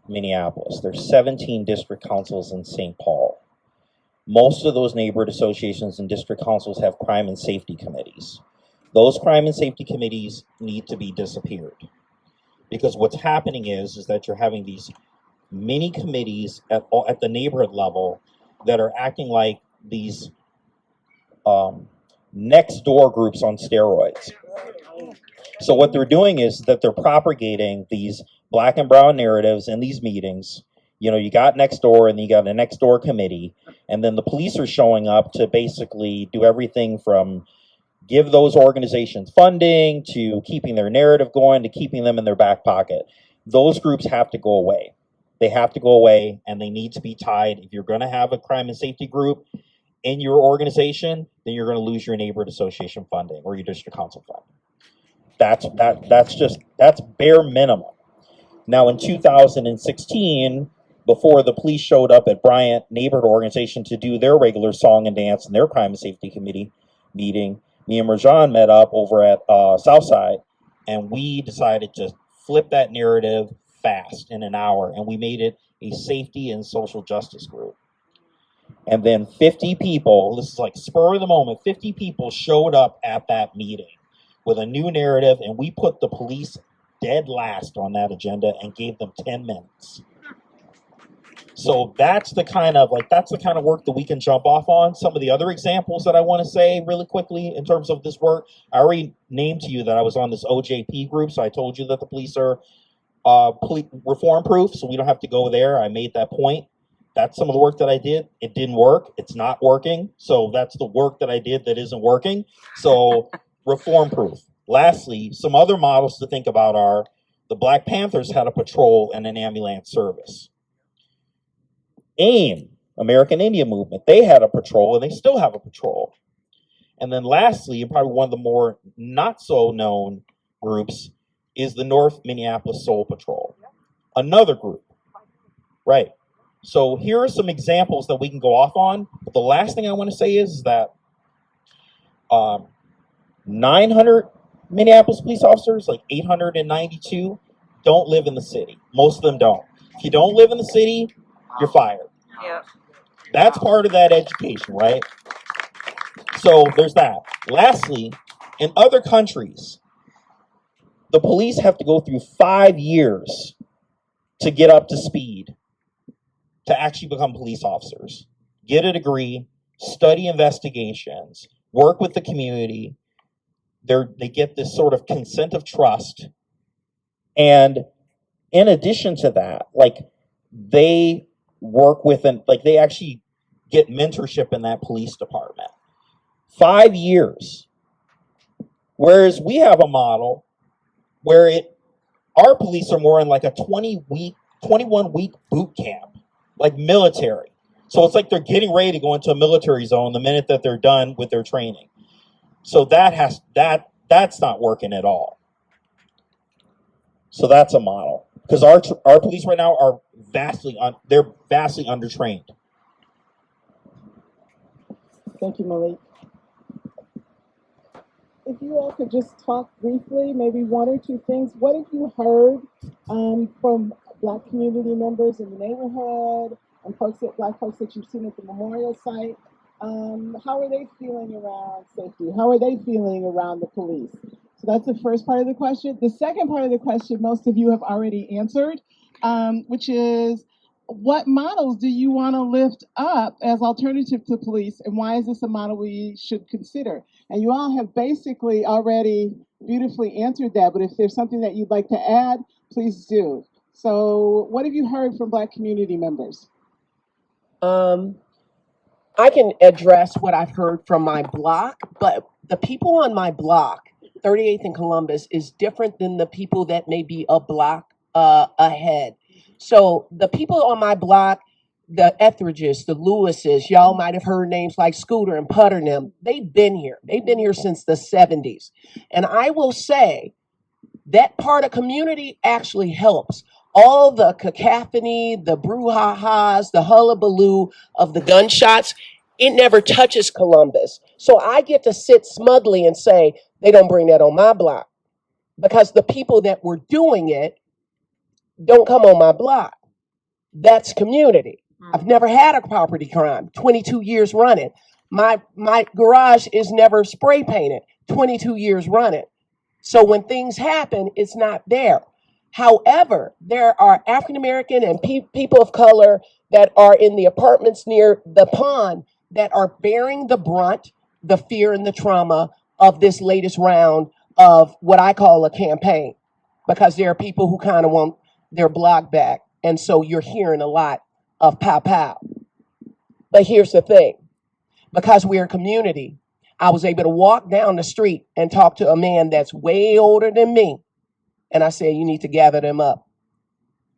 Minneapolis. There's 17 district councils in St. Paul. Most of those neighborhood associations and district councils have crime and safety committees. Those crime and safety committees need to be disappeared. Because what's happening is that you're having these many committees at the neighborhood level that are acting like these next door groups on steroids. So what they're doing is that they're propagating these black and brown narratives in these meetings. You know, you got next door and you got a next door committee, and then the police are showing up to basically do everything from give those organizations funding to keeping their narrative going to keeping them in their back pocket. Those groups have to go away. They have to go away, and they need to be tied. If you're going to have a crime and safety group in your organization, then you're going to lose your neighborhood association funding or your district council funding. That's bare minimum. Now in 2016, before the police showed up at Bryant Neighborhood Organization to do their regular song and dance and their crime and safety committee meeting, me and Marjaan met up over at Southside, and we decided to flip that narrative fast in an hour, and we made it a safety and social justice group. And then 50 people, this is like spur of the moment, 50 people showed up at that meeting with a new narrative, and we put the police dead last on that agenda and gave them 10 minutes. So that's the kind of work that we can jump off on. Some of the other examples that I want to say really quickly in terms of this work, I already named to you that I was on this OJP group, so I told you that the police are reform proof, so we don't have to go there. I made that point. That's some of the work that I did. It didn't work. It's not working. So that's the work that I did that isn't working. So reform proof. Lastly, some other models to think about are the Black Panthers had a patrol and an ambulance service. AIM, American Indian Movement, they had a patrol and they still have a patrol. And then lastly, and probably one of the more not so known groups is the North Minneapolis Soul Patrol. Another group, right? So here are some examples that we can go off on. But the last thing I want to say is that 900 Minneapolis police officers, like 892, don't live in the city. Most of them don't. If you don't live in the city, you're fired. Yeah. That's part of that education, right? So there's that. Lastly, in other countries, the police have to go through 5 years to get up to speed to actually become police officers, get a degree, study investigations, work with the community. They get this sort of consent of trust. And in addition to that, like they work with they actually get mentorship in that police department. 5 years. Whereas we have a model where our police are more in like a 21-week boot camp. Like military. So it's like they're getting ready to go into a military zone the minute that they're done with their training. So that's not working at all. So that's a model. Because our police right now are vastly undertrained. Thank you, Malik. If you all could just talk briefly, maybe one or two things. What have you heard from Black community members in the neighborhood and Black folks that you've seen at the memorial site? How are they feeling around safety? How are they feeling around the police? So that's the first part of the question. The second part of the question, most of you have already answered, which is, what models do you want to lift up as alternative to police, and why is this a model we should consider? And you all have basically already beautifully answered that, but if there's something that you'd like to add, please do. So what have you heard from Black community members? I can address what I've heard from my block, but the people on my block, 38th and Columbus, is different than the people that may be a block ahead. So the people on my block, the Etheridges, the Lewises, y'all might have heard names like Scooter and Putternam. They've been here. They've been here since the 70s. And I will say that part of community actually helps. All the cacophony, the brouhahas, the hullabaloo of the gunshots, it never touches Columbus. So I get to sit smugly and say, they don't bring that on my block. Because the people that were doing it don't come on my block. That's community. I've never had a property crime, 22 years running. My garage is never spray painted, 22 years running. So when things happen, it's not there. However, there are African American and people of color that are in the apartments near the pond that are bearing the brunt, the fear and the trauma of this latest round of what I call a campaign, because there are people who kind of want their block back. And so you're hearing a lot of pow pow. But here's the thing, because we're a community, I was able to walk down the street and talk to a man that's way older than me. And I said, you need to gather them up.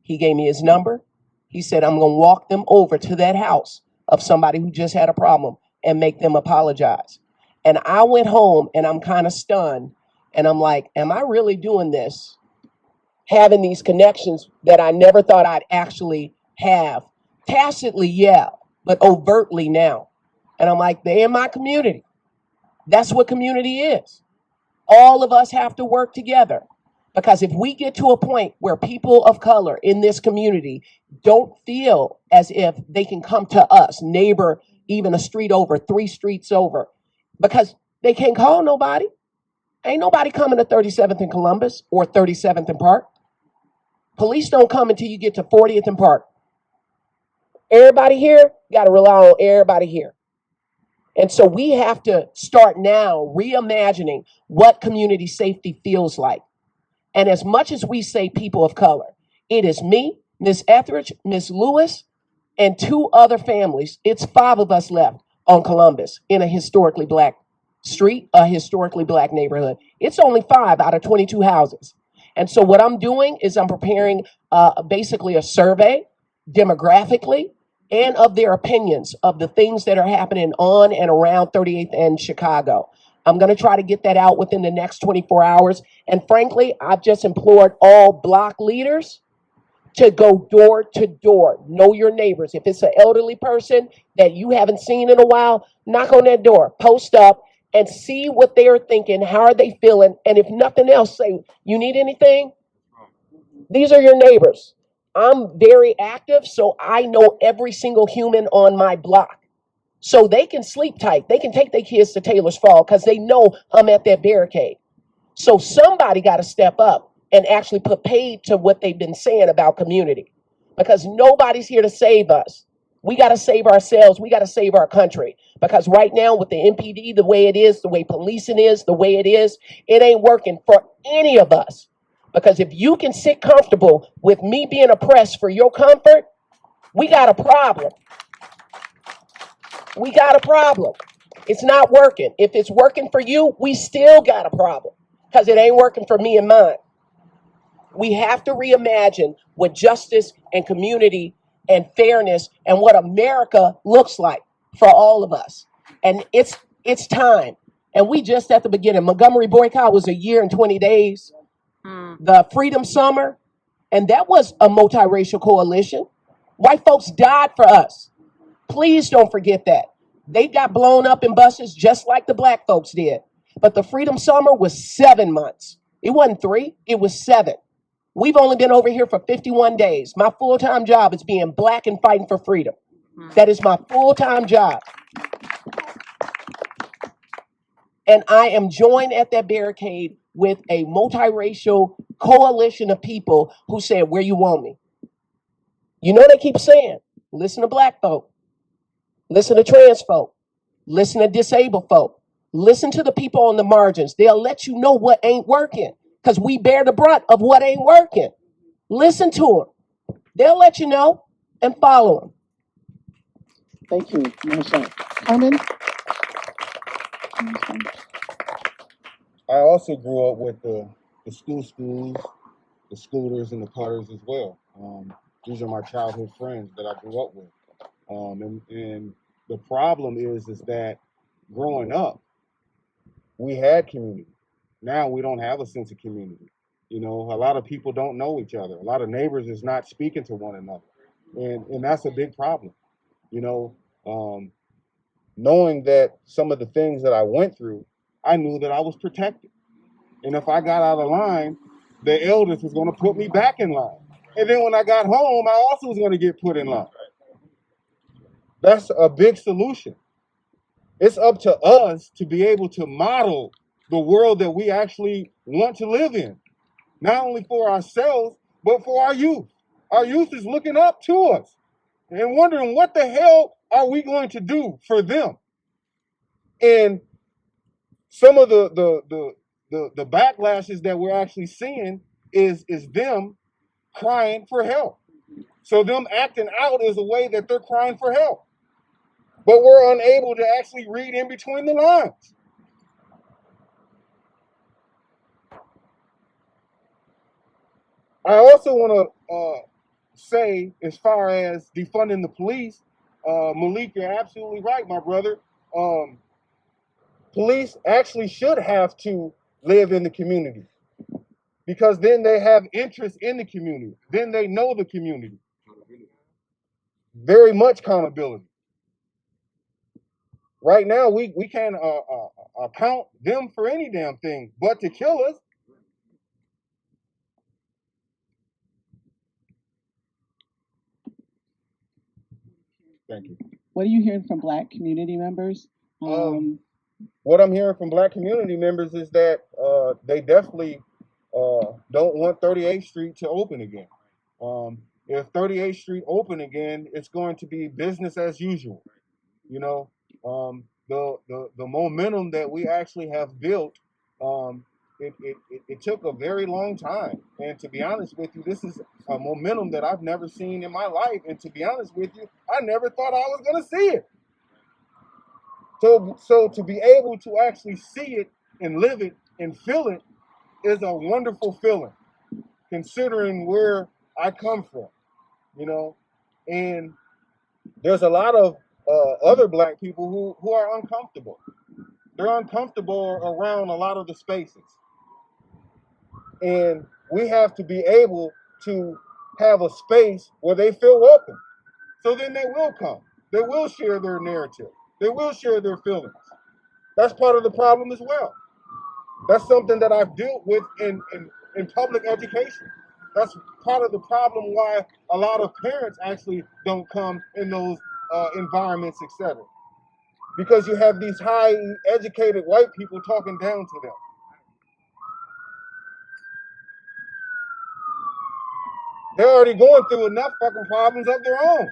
He gave me his number. He said, I'm going to walk them over to that house of somebody who just had a problem and make them apologize. And I went home and I'm kind of stunned. And I'm like, am I really doing this? Having these connections that I never thought I'd actually have. Tacitly, yeah, but overtly now. And I'm like, they're in my community. That's what community is. All of us have to work together. Because if we get to a point where people of color in this community don't feel as if they can come to us, neighbor, even a street over, 3 streets over, because they can't call nobody. Ain't nobody coming to 37th and Columbus or 37th and Park. Police don't come until you get to 40th and Park. Everybody here got to rely on everybody here. And so we have to start now reimagining what community safety feels like. And as much as we say people of color, it is me, Miss Etheridge, Miss Lewis, and 2 other families. It's 5 of us left on Columbus in a historically black street, a historically black neighborhood. It's only 5 out of 22 houses. And so what I'm doing is I'm preparing basically a survey demographically and of their opinions of the things that are happening on and around 38th and Chicago. I'm going to try to get that out within the next 24 hours. And frankly, I've just implored all block leaders to go door to door. Know your neighbors. If it's an elderly person that you haven't seen in a while, knock on that door, post up, and see what they're thinking. How are they feeling? And if nothing else, say, you need anything? These are your neighbors. I'm very active, so I know every single human on my block. So they can sleep tight. They can take their kids to Taylor's Fall because they know I'm at that barricade. So somebody got to step up and actually put paid to what they've been saying about community, because nobody's here to save us. We got to save ourselves. We got to save our country, because right now with the MPD, the way it is, the way policing is, the way it is, it ain't working for any of us. Because if you can sit comfortable with me being oppressed for your comfort, we got a problem. We got a problem. It's not working. If it's working for you, we still got a problem, because it ain't working for me and mine. We have to reimagine what justice and community and fairness and what America looks like for all of us. And it's time. And we just at the beginning. Montgomery boycott was a year and 20 days. The Freedom Summer, and that was a multiracial coalition. White folks died for us. Please don't forget that. They got blown up in buses just like the black folks did. But the Freedom Summer was 7 months. It wasn't 3, it was 7. We've only been over here for 51 days. My full-time job is being black and fighting for freedom. That is my full-time job. And I am joined at that barricade with a multiracial coalition of people who said, where you want me? You know, they keep saying, listen to black folk, listen to trans folk, listen to disabled folk, listen to the people on the margins. They'll let you know what ain't working, because we bear the brunt of what ain't working. Listen to them. They'll let you know, and follow them. Thank you, Marcia. Carmen? I also grew up with the schools, the scooters, and the Carters as well. These are my childhood friends that I grew up with. And the problem is that growing up, we had community. Now we don't have a sense of community. You know, a lot of people don't know each other. A lot of neighbors is not speaking to one another. And that's a big problem. You know, knowing that some of the things that I went through, I knew that I was protected. And if I got out of line, the elders was going to put me back in line. And then when I got home, I also was going to get put in line. That's a big solution. It's up to us to be able to model the world that we actually want to live in, not only for ourselves, but for our youth. Our youth is looking up to us and wondering, what the hell are we going to do for them? And some of the backlashes that we're actually seeing is them crying for help. So them acting out is a way that they're crying for help. But we're unable to actually read in between the lines. I also want to say, as far as defunding the police, Malik, you're absolutely right, my brother. Police actually should have to live in the community, because then they have interest in the community. Then they know the community. Very much accountability. Right now, we can't account them for any damn thing but to kill us. Thank you. What are you hearing from Black community members? What I'm hearing from Black community members is that they definitely don't want 38th Street to open again. if 38th Street open again, it's going to be business as usual. You know, the momentum that we actually have built, it took a very long time. And to be honest with you, this is a momentum that I've never seen in my life. And to be honest with you, I never thought I was going to see it. So to be able to actually see it and live it and feel it is a wonderful feeling, considering where I come from, you know. And there's a lot of other Black people who are uncomfortable. They're uncomfortable around a lot of the spaces. And we have to be able to have a space where they feel welcome. So then they will come. They will share their narrative. They will share their feelings. That's part of the problem as well. That's something that I've dealt with in public education. That's part of the problem why a lot of parents actually don't come in those environments, etc. Because you have these high educated white people talking down to them. They're already going through enough fucking problems of their own,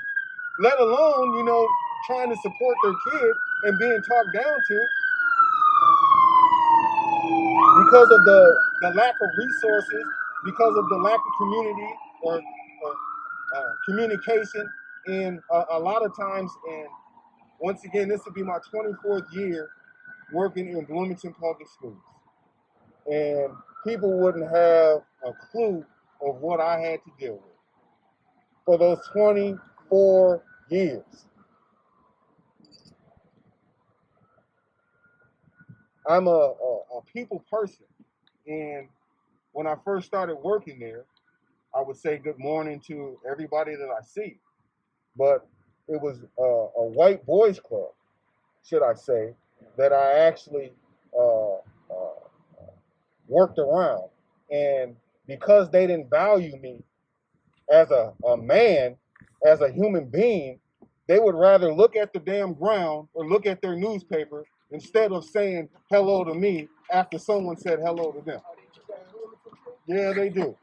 let alone, you know, trying to support their kid and being talked down to because of the lack of resources, because of the lack of community or communication. And a lot of times, and once again, this will be my 24th year working in Bloomington Public Schools. And people wouldn't have a clue of what I had to deal with for those 24 years. I'm a people person. And when I first started working there, I would say good morning to everybody that I see. But it was a white boys club, should I say, that I actually worked around. And because they didn't value me as a man, as a human being, they would rather look at the damn ground or look at their newspaper instead of saying hello to me after someone said hello to them. Yeah, they do.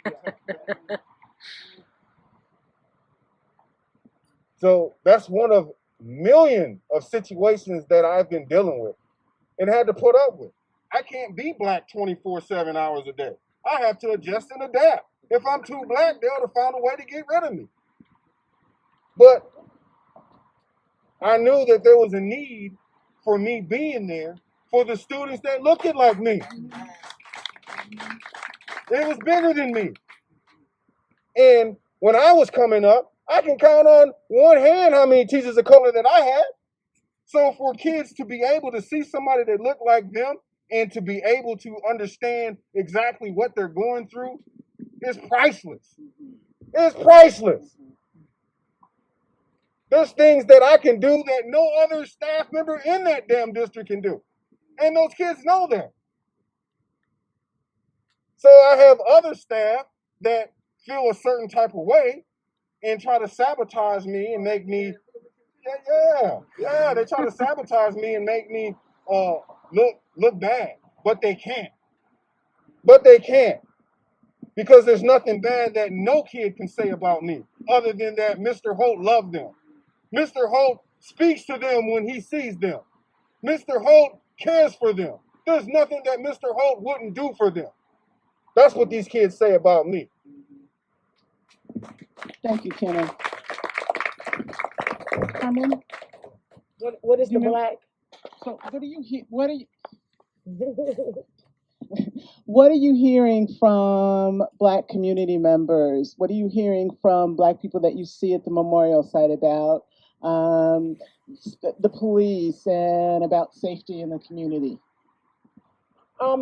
So that's one of millions of situations that I've been dealing with and had to put up with. I can't be Black 24/7 hours a day. I have to adjust and adapt. If I'm too Black, they ought to find a way to get rid of me. But I knew that there was a need for me being there for the students that looked like me. It was bigger than me. And when I was coming up, I can count on one hand how many teachers of color that I had. So for kids to be able to see somebody that looked like them and to be able to understand exactly what they're going through is priceless. It's priceless. There's things that I can do that no other staff member in that damn district can do. And those kids know that. So I have other staff that feel a certain type of way and try to sabotage me and make me, they try to sabotage me and make me look bad. But they can't. Because there's nothing bad that no kid can say about me other than that Mr. Holt loved them. Mr. Holt speaks to them when he sees them. Mr. Holt cares for them. There's nothing that Mr. Holt wouldn't do for them. That's what these kids say about me. Thank you, Kenneth. Carmen, What is the Black? so what are you hearing from Black community members? What are you hearing from Black people that you see at the memorial site about the police and about safety in the community?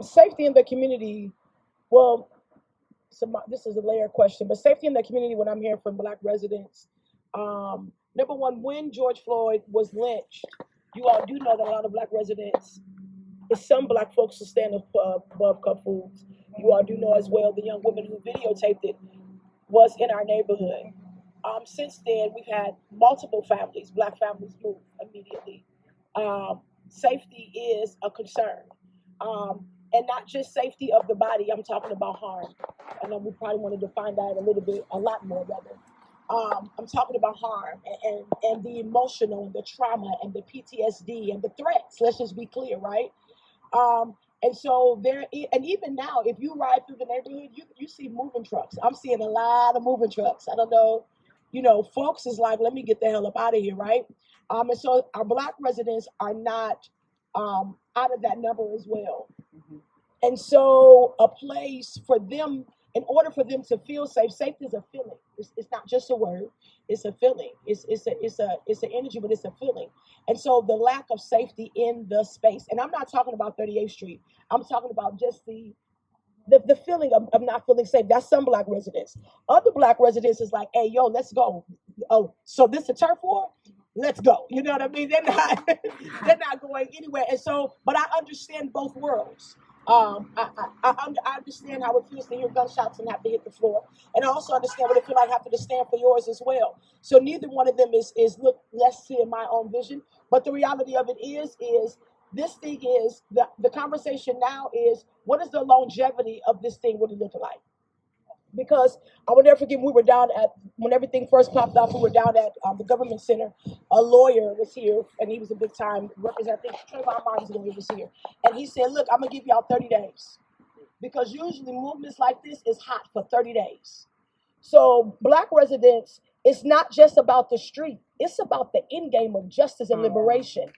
Safety in the community, well, this is a layer question, but safety in the community, when I'm hearing from Black residents, number one, when George Floyd was lynched, you all do know that a lot of Black residents, some Black folks who stand above cup foods. You all do know as well the young woman who videotaped it was in our neighborhood. Since then, we've had multiple families, Black families, move immediately. Safety is a concern. And not just safety of the body, I'm talking about harm. And we probably want to define that a lot more rather. I'm talking about harm and the emotional and the trauma and the PTSD and the threats. Let's just be clear, right? And so and even now, if you ride through the neighborhood, you see moving trucks. I'm seeing a lot of moving trucks. I don't know, folks is like, let me get the hell up out of here, right? And so our Black residents are not out of that number as well. And so a place for them, in order for them to feel safe, safety is a feeling. It's not just a word. It's a feeling. It's an energy, but it's a feeling. And so the lack of safety in the space, and I'm not talking about 38th Street. I'm talking about just the feeling of not feeling safe. That's some Black residents. Other Black residents is like, hey, yo, let's go. Oh, so this a turf war? Let's go. You know what I mean? They're not going anywhere. And so, but I understand both worlds. I understand how it feels to hear gunshots and have to hit the floor, and I also understand what it feels like having to stand for yours as well. So neither one of them is look less to my own vision, but the reality of it is this thing is the conversation now is, what is the longevity of this thing really looking like? Because I will never forget, when everything first popped off, we were down at the government center. A lawyer was here, and he was a big time representative. Trayvon Martin's lawyer was here. And he said, look, I'm going to give y'all 30 days. Because usually movements like this is hot for 30 days. So Black residents, it's not just about the street. It's about the end game of justice and liberation.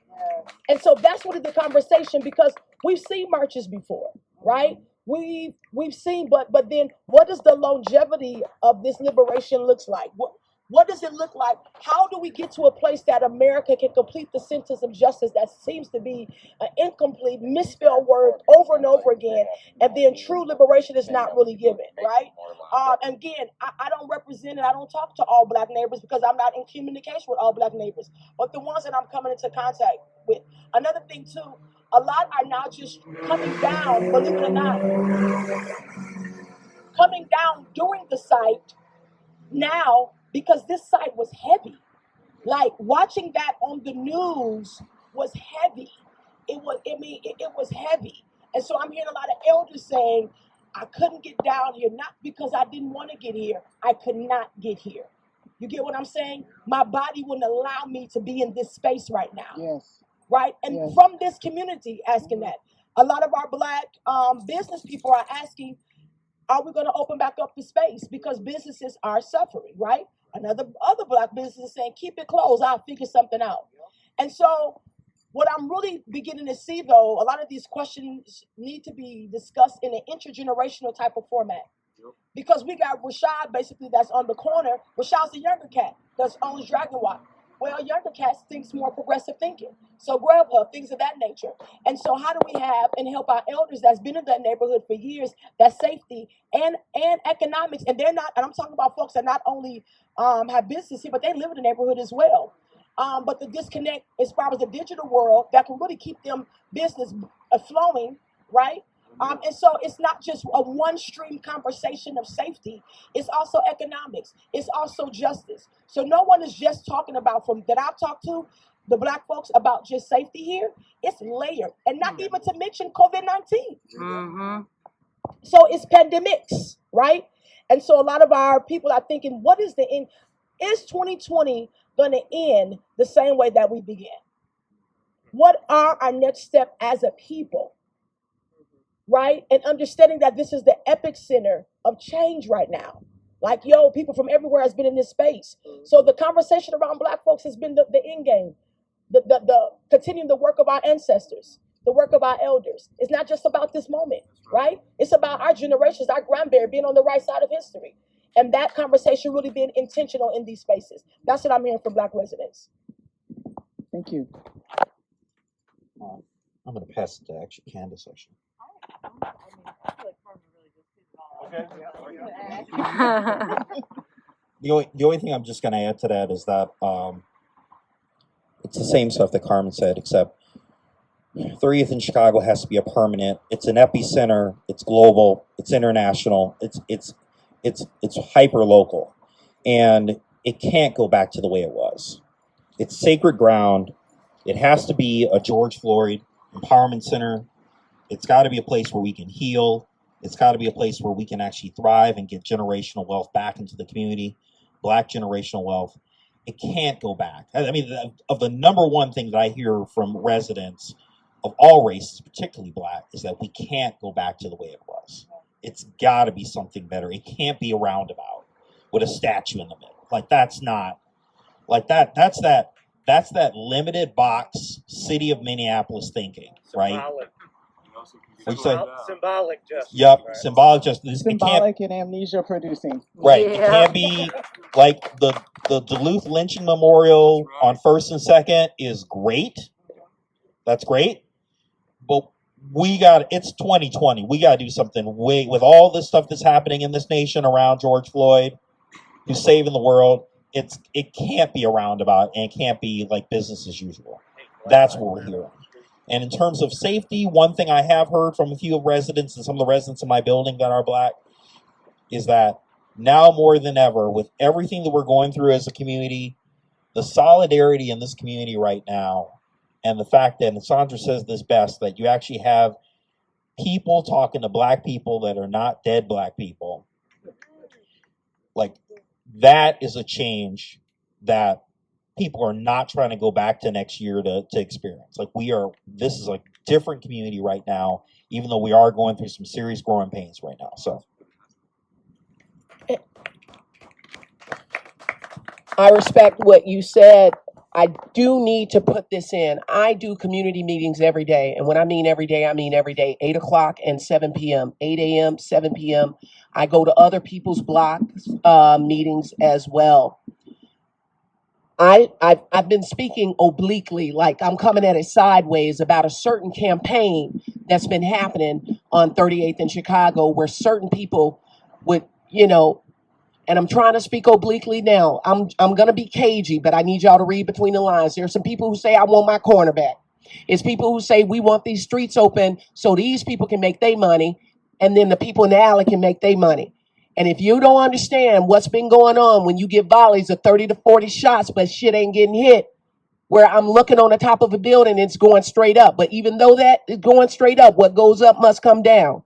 And so that's what is the conversation, because we've seen marches before, right? We've seen, but then what does the longevity of this liberation looks like? What does it look like? How do we get to a place that America can complete the sentence of justice that seems to be an incomplete, misspelled word over and over again, and then true liberation is not really given, right? And again, I don't represent and I don't talk to all Black neighbors because I'm not in communication with all Black neighbors, but the ones that I'm coming into contact with. Another thing too, a lot are now just coming down, believe it or not, coming down during the site now because this site was heavy. Like watching that on the news was heavy. It was heavy. And so I'm hearing a lot of elders saying, I couldn't get down here, not because I didn't want to get here. I could not get here. You get what I'm saying? My body wouldn't allow me to be in this space right now. Yes. Right? And Yes. from this community asking that. A lot of our Black business people are asking, are we going to open back up the space? Because businesses are suffering, right? Other Black businesses saying, keep it closed, I'll figure something out. And so what I'm really beginning to see, though, a lot of these questions need to be discussed in an intergenerational type of format. Because we got Rashad, basically, that's on the corner. Rashad's a younger cat that owns Dragon Walk. Well, younger cats thinks more progressive thinking. So Grubhub, things of that nature. And so how do we have and help our elders that's been in that neighborhood for years, that safety and economics, and they're not, and I'm talking about folks that not only have business here, but they live in the neighborhood as well. But the disconnect as far as the digital world that can really keep them business flowing, right? And so it's not just a one-stream conversation of safety. It's also economics. It's also justice. So no one is just talking about, from that I've talked to, the Black folks, about just safety here. It's layered. And not even to mention COVID-19. Mm-hmm. So it's pandemics, right? And so a lot of our people are thinking, what is the end? Is 2020 going to end the same way that we began? What are our next step as a people? Right? And understanding that this is the epic center of change right now. Like, yo, people from everywhere has been in this space. So the conversation around Black folks has been the end game, the continuing the work of our ancestors, the work of our elders. It's not just about this moment, right? It's about our generations, our grandparents being on the right side of history. And that conversation really being intentional in these spaces. That's what I'm hearing from Black residents. Thank you. I'm going to pass it to actually Candace, actually. Okay. The only thing I'm just going to add to that is that it's the same stuff that Carmen said, except 30th in Chicago has to be a permanent. It's an epicenter. It's global. It's international. It's hyper local, and it can't go back to the way it was. It's sacred ground. It has to be a George Floyd empowerment center. It's got to be a place where we can heal. It's got to be a place where we can actually thrive and get generational wealth back into the community. Black generational wealth. It can't go back. I mean, of the number one thing that I hear from residents of all races, particularly Black, is that we can't go back to the way it was. It's got to be something better. It can't be a roundabout with a statue in the middle. Like, that's not, like, that's that limited box city of Minneapolis thinking, right? Symbolic justice. Yep, right. Symbolic justice. Symbolic and amnesia producing. Right. Yeah. It can't be like the Duluth lynching memorial on 1st and 2nd is great. That's great. But it's 2020. We got to do something with all this stuff that's happening in this nation around George Floyd, who's saving the world. It can't be a roundabout, and it can't be like business as usual. That's what we're hearing. And in terms of safety, one thing I have heard from a few residents and some of the residents in my building that are Black is that now more than ever, with everything that we're going through as a community, the solidarity in this community right now, and the fact that, and Sandra says this best, that you actually have people talking to Black people that are not dead Black people, like, that is a change that people are not trying to go back to next year to experience. Like, this is a different community right now, even though we are going through some serious growing pains right now. So I respect what you said. I do need to put this in. I do community meetings every day. And when I mean every day, 8 o'clock and 7 p.m., 8 a.m., 7 p.m. I go to other people's block meetings as well. I've been speaking obliquely, like I'm coming at it sideways, about a certain campaign that's been happening on 38th in Chicago, where certain people would, and I'm trying to speak obliquely now. I'm going to be cagey, but I need y'all to read between the lines. There's some people who say, I want my corner back. It's people who say, we want these streets open so these people can make their money, and then the people in the alley can make their money. And if you don't understand what's been going on when you get volleys of 30 to 40 shots, but shit ain't getting hit, where I'm looking on the top of a building, it's going straight up. But even though that is going straight up, what goes up must come down.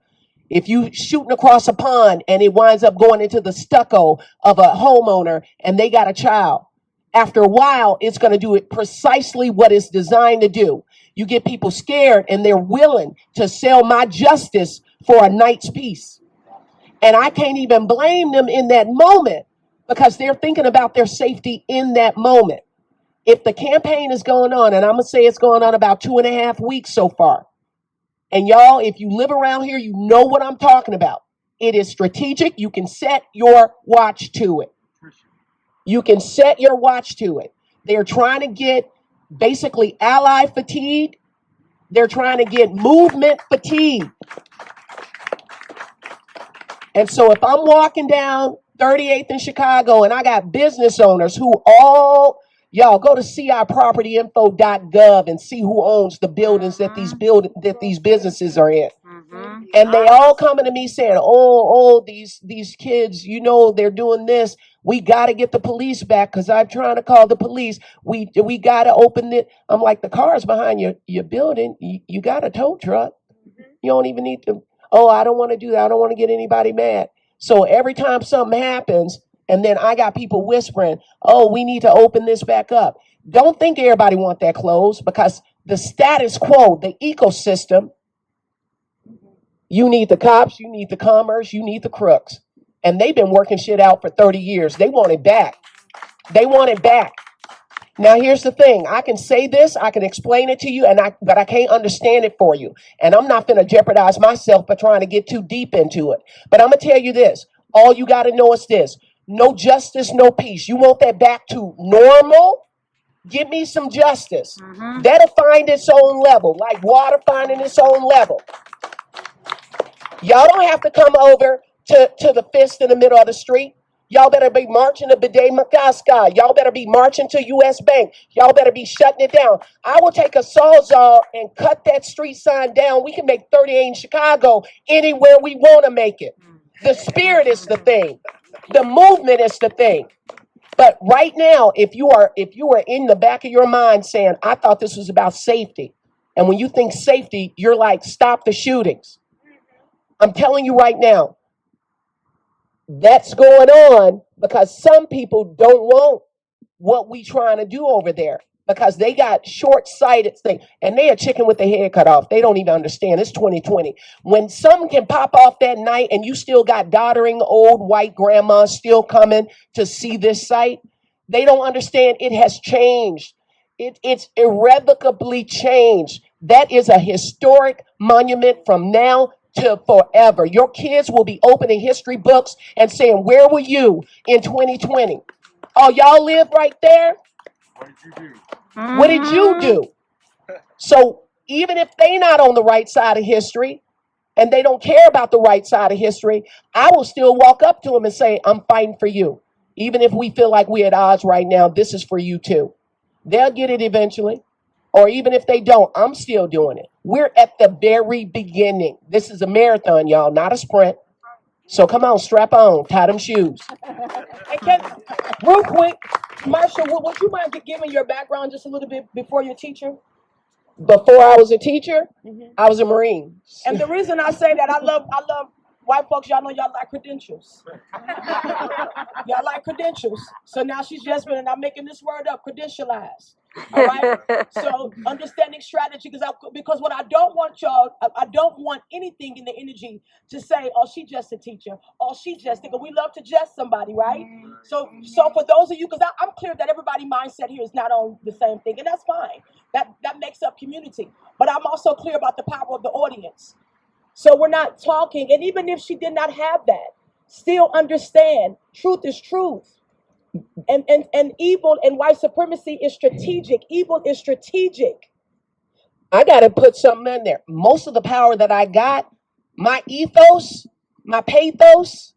If you shooting across a pond and it winds up going into the stucco of a homeowner and they got a child, after a while, it's going to do it precisely what it's designed to do. You get people scared and they're willing to sell my justice for a night's peace. And I can't even blame them in that moment because they're thinking about their safety in that moment. If the campaign is going on, and I'm going to say it's going on about 2.5 weeks so far, and y'all, if you live around here, you know what I'm talking about. It is strategic. You can set your watch to it. You can set your watch to it. They're trying to get basically ally fatigue. They're trying to get movement fatigue. And so if I'm walking down 38th in Chicago and I got business owners who y'all go to cipropertyinfo.gov and see who owns the buildings that these businesses are in. And they all coming to me saying, these kids, they're doing this. We got to get the police back because I'm trying to call the police. We got to open it. I'm like, the car's behind your building. You got a tow truck. You don't even need to. Oh, I don't want to do that. I don't want to get anybody mad. So every time something happens, and then I got people whispering, oh, we need to open this back up. Don't think everybody want that closed because the status quo, the ecosystem, you need the cops, you need the commerce, you need the crooks. And they've been working shit out for 30 years. They want it back. They want it back. Now, here's the thing. I can say this, I can explain it to you, but I can't understand it for you. And I'm not going to jeopardize myself by trying to get too deep into it. But I'm going to tell you this. All you got to know is this. No justice, no peace. You want that back to normal? Give me some justice. That'll find its own level, like water finding its own level. Y'all don't have to come over to the fist in the middle of the street. Y'all better be marching to Bidet Makaska. Y'all better be marching to U.S. Bank. Y'all better be shutting it down. I will take a sawzall and cut that street sign down. We can make 38 in Chicago anywhere we want to make it. The spirit is the thing. The movement is the thing. But right now, if you are in the back of your mind saying, I thought this was about safety. And when you think safety, you're like, stop the shootings. I'm telling you right now, That's going on because some people don't want what we trying to do over there because they got short-sighted thing and they a chicken with their head cut off. They don't even understand. It's 2020. When something can pop off that night and you still got doddering old white grandmas still coming to see this site, they don't understand it has changed. It's irrevocably changed. That is a historic monument from now to forever. Your kids will be opening history books and saying, where were you in 2020? Oh, y'all live right there? What did you do? So even if they not on the right side of history and they don't care about the right side of history, I will still walk up to them and say, I'm fighting for you. Even if we feel like we're at odds right now, this is for you too. They'll get it eventually. Or even if they don't, I'm still doing it. We're at the very beginning. This is a marathon, y'all, not a sprint. So come on, strap on, tie them shoes. And real quick, Marcia, would you mind giving your background just a little bit before you're a teacher? Before I was a teacher, I was a Marine. And the reason I say that, I love white folks. Y'all know y'all like credentials. Y'all like credentials. So now she's just been, and I'm making this word up, credentialized. All right. So understanding strategy, because what I don't want y'all, I don't want anything in the energy to say, oh, she just a teacher, oh, she just, because we love to jest somebody, right? So for those of you, because I'm clear that everybody's mindset here is not on the same thing, and that's fine. That makes up community. But I'm also clear about the power of the audience. So we're not talking, and even if she did not have that, still understand truth is truth. And evil and white supremacy is strategic. Evil is strategic. I got to put something in there. Most of the power that I got, my ethos, my pathos,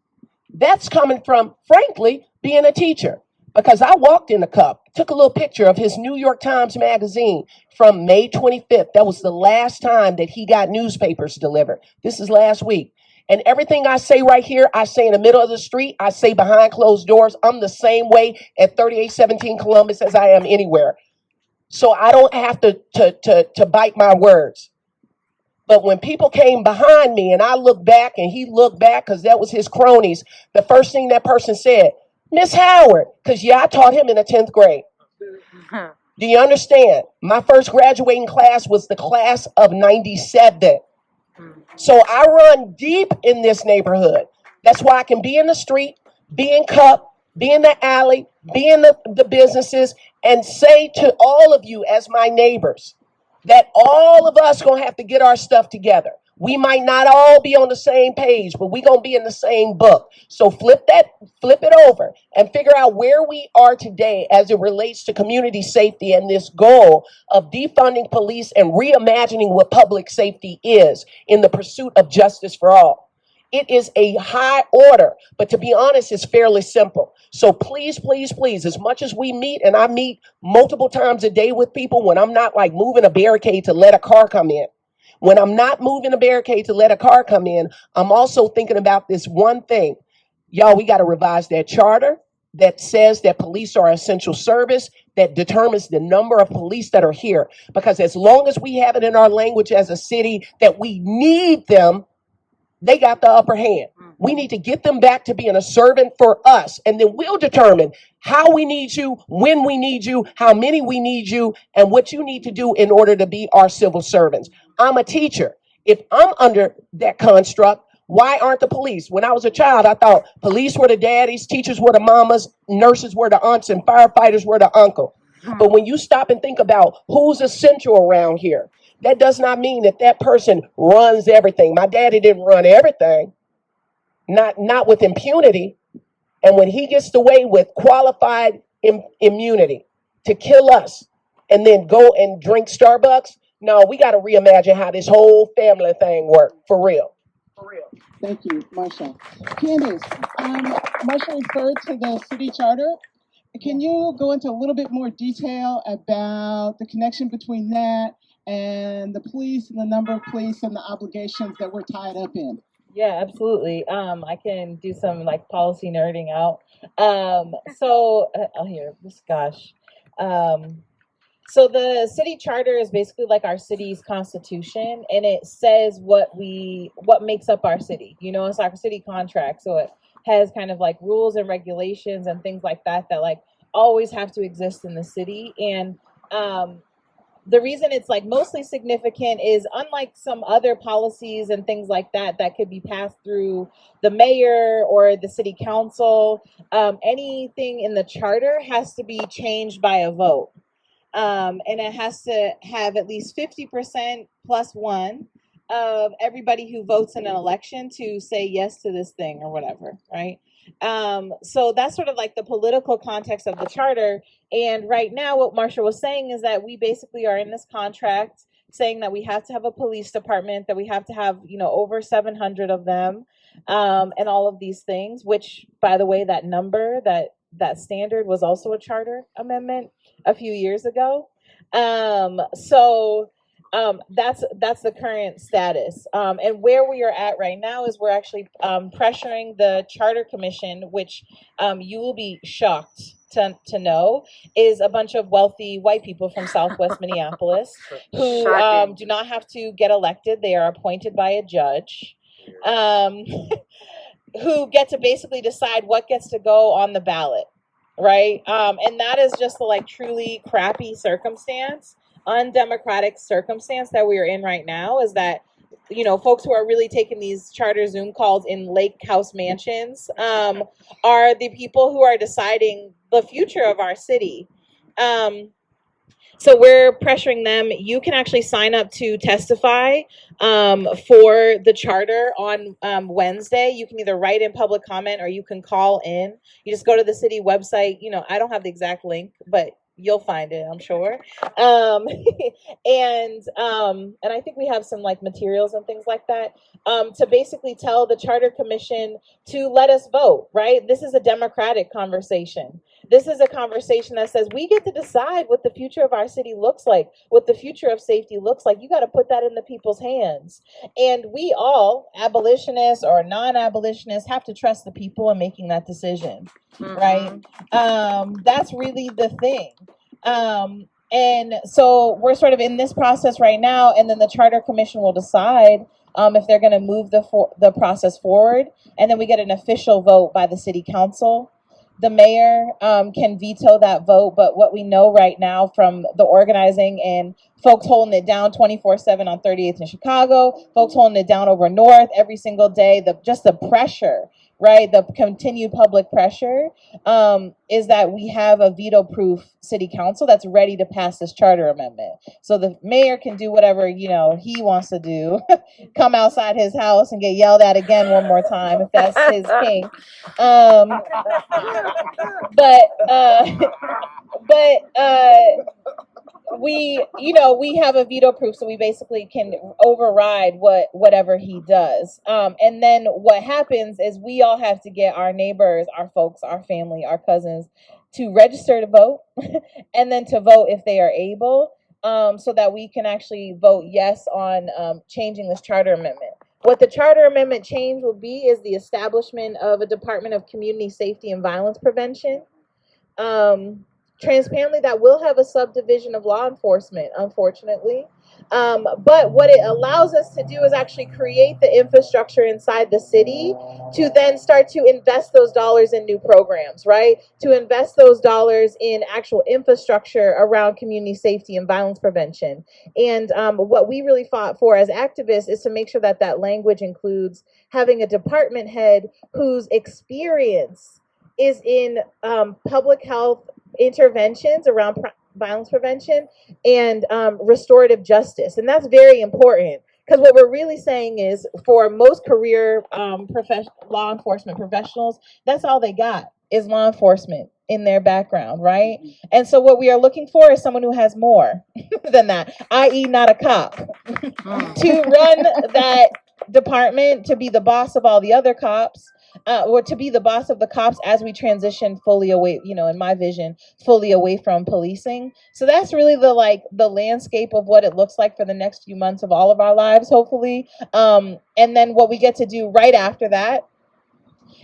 that's coming from, frankly, being a teacher. Because I walked in a cup, took a little picture of his New York Times magazine from May 25th. That was the last time that he got newspapers delivered. This is last week. And everything I say right here, I say in the middle of the street, I say behind closed doors. I'm the same way at 3817 Columbus as I am anywhere. So I don't have to bite my words. But when people came behind me and I looked back and he looked back because that was his cronies, the first thing that person said, Miss Howard, because I taught him in the 10th grade. Do you understand? My first graduating class was the class of 97. So I run deep in this neighborhood. That's why I can be in the street, be in Cup, be in the alley, be in the businesses, and say to all of you as my neighbors that all of us going to have to get our stuff together. We might not all be on the same page, but we're going to be in the same book. So flip it over and figure out where we are today as it relates to community safety and this goal of defunding police and reimagining what public safety is in the pursuit of justice for all. It is a high order, but to be honest, it's fairly simple. So please, please, please, as much as we meet, and I meet multiple times a day with people when I'm not like moving a barricade to let a car come in. When I'm not moving a barricade to let a car come in, I'm also thinking about this one thing. Y'all, we got to revise that charter that says that police are essential service, that determines the number of police that are here. Because as long as we have it in our language as a city that we need them, they got the upper hand. We need to get them back to being a servant for us. And then we'll determine how we need you, when we need you, how many we need you, and what you need to do in order to be our civil servants. I'm a teacher. If I'm under that construct, why aren't the police? When I was a child, I thought police were the daddies, teachers were the mamas, nurses were the aunts, and firefighters were the uncle. But when you stop and think about who's essential around here, that does not mean that that person runs everything. My daddy didn't run everything, not with impunity. And when he gets away with qualified immunity to kill us and then go and drink Starbucks, no, we got to reimagine how this whole family thing works, for real. For real. Thank you, Marcia. Candice, Marcia referred to the city charter. Can you go into a little bit more detail about the connection between that and the police and the number of police and the obligations that we're tied up in? Yeah, absolutely. I can do some like policy nerding out. So the city charter is basically like our city's constitution, and it says what makes up our city. You know, it's our city contract. So has kind of like rules and regulations and things like that that like always have to exist in the city. And the reason it's like mostly significant is, unlike some other policies and things like that that could be passed through the mayor or the city council, anything in the charter has to be changed by a vote. And it has to have at least 50% plus one of everybody who votes in an election to say yes to this thing or whatever, right? So that's sort of like the political context of the charter. And right now, what Marcia was saying is that we basically are in this contract saying that we have to have a police department, that we have to have, you know, over 700 of them, and all of these things, which, by the way, that number, that standard was also a charter amendment a few years ago. That's the current status. And where we are at right now is we're actually pressuring the Charter Commission, which you will be shocked to know is a bunch of wealthy white people from Southwest Minneapolis who do not have to get elected. They are appointed by a judge. Who get to basically decide what gets to go on the ballot, right? And that is just the like truly crappy circumstance, undemocratic circumstance that we are in right now, is that, you know, folks who are really taking these charter Zoom calls in lake house mansions are the people who are deciding the future of our city. So we're pressuring them. You can actually sign up to testify for the charter on Wednesday. You can either write in public comment or you can call in. You just go to the city website. You know, I don't have the exact link, but you'll find it, I'm sure. And I think we have some like materials and things like that to basically tell the Charter Commission to let us vote, right? This is a democratic conversation. This is a conversation that says we get to decide what the future of our city looks like, what the future of safety looks like. You got to put that in the people's hands. And we all, abolitionists or non-abolitionists, have to trust the people in making that decision, right? That's really the thing. And so we're sort of in this process right now, and then the Charter Commission will decide if they're going to move the process forward, and then we get an official vote by the city council. The mayor can veto that vote, but what we know right now from the organizing and folks holding it down 24/7 on 38th in Chicago, folks holding it down over North every single day, just the pressure, right? The continued public pressure is that we have a veto-proof city council that's ready to pass this charter amendment. So the mayor can do whatever, you know, he wants to do, come outside his house and get yelled at again one more time if that's his king. We have a veto proof, so we basically can override whatever he does. And then what happens is we all have to get our neighbors, our folks, our family, our cousins to register to vote and then to vote if they are able, so that we can actually vote yes on changing this charter amendment. What the charter amendment change will be is the establishment of a Department of Community Safety and Violence Prevention. Transparently, that will have a subdivision of law enforcement, unfortunately. But what it allows us to do is actually create the infrastructure inside the city to then start to invest those dollars in new programs, right? To invest those dollars in actual infrastructure around community safety and violence prevention. And what we really fought for as activists is to make sure that that language includes having a department head whose experience is in public health interventions around violence prevention and restorative justice. And that's very important, because what we're really saying is for most career law enforcement professionals, that's all they got is law enforcement in their background, right? And so what we are looking for is someone who has more than that, i.e. not a cop, to run that department, to be the boss of all the other cops, or to be the boss of the cops as we transition fully away, you know, in my vision, fully away from policing. So that's really the landscape of what it looks like for the next few months of all of our lives, hopefully. And then what we get to do right after that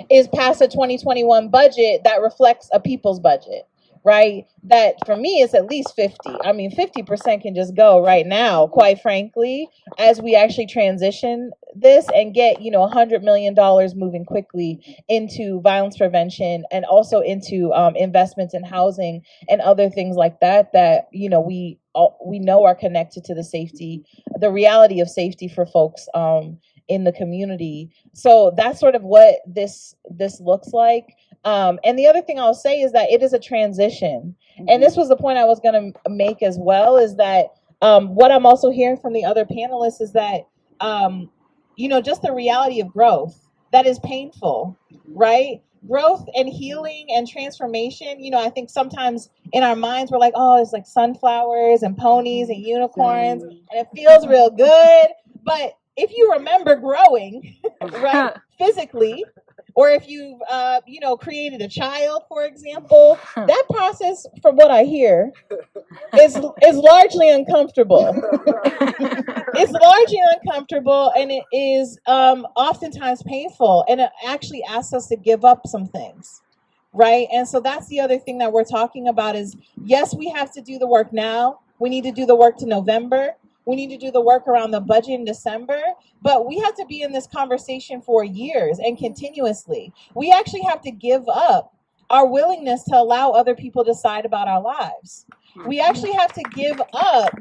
is pass a 2021 budget that reflects a people's budget, right? That for me, it's at least 50. I mean, 50% can just go right now, quite frankly, as we actually transition this and get, $100 million moving quickly into violence prevention and also into investments in housing and other things like that, we know are connected to the reality of safety for folks in the community. So that's sort of what this looks like. And the other thing I'll say is that it is a transition. And this was the point I was going to make as well, is that what I'm also hearing from the other panelists is that, just the reality of growth that is painful, right? Growth and healing and transformation, I think sometimes in our minds we're like, oh, it's like sunflowers and ponies and unicorns, and it feels real good. But if you remember growing, right, physically, or if you've, created a child, for example, that process, from what I hear, is largely uncomfortable. It's largely uncomfortable, and it is oftentimes painful, and it actually asks us to give up some things, right? And so that's the other thing that we're talking about is, yes, we have to do the work now. We need to do the work to November. We need to do the work around the budget in December, but we have to be in this conversation for years and continuously. We actually have to give up our willingness to allow other people to decide about our lives. We actually have to give up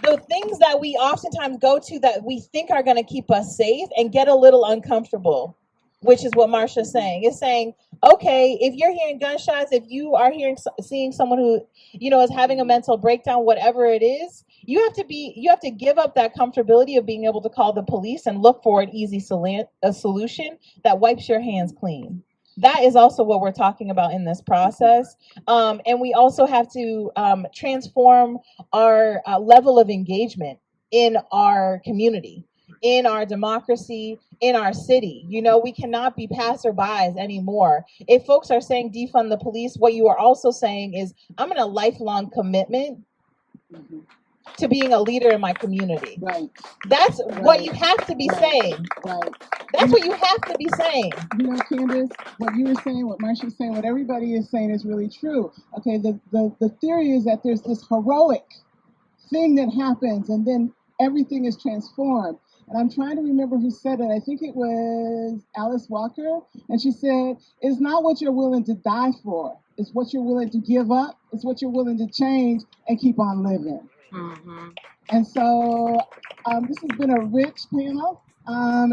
the things that we oftentimes go to that we think are going to keep us safe and get a little uncomfortable, which is what Marcia's saying. It's saying, okay, if you're hearing gunshots, if you are seeing someone who, is having a mental breakdown, whatever it is, you have to give up that comfortability of being able to call the police and look for an easy solution that wipes your hands clean. That is also what we're talking about in this process. And we also have to transform our level of engagement in our community, in our democracy, in our city. We cannot be passerbys anymore. If folks are saying defund the police, what you are also saying is, I'm in a lifelong commitment to being a leader in my community. Right. That's what you have to be saying. Right. That's what you have to be saying. Candace, what you were saying, what Marcia was saying, what everybody is saying is really true. Okay, the theory is that there's this heroic thing that happens and then everything is transformed. And I'm trying to remember who said it. I think it was Alice Walker. And she said, it's not what you're willing to die for. It's what you're willing to give up. It's what you're willing to change and keep on living. Mm-hmm. And so this has been a rich panel.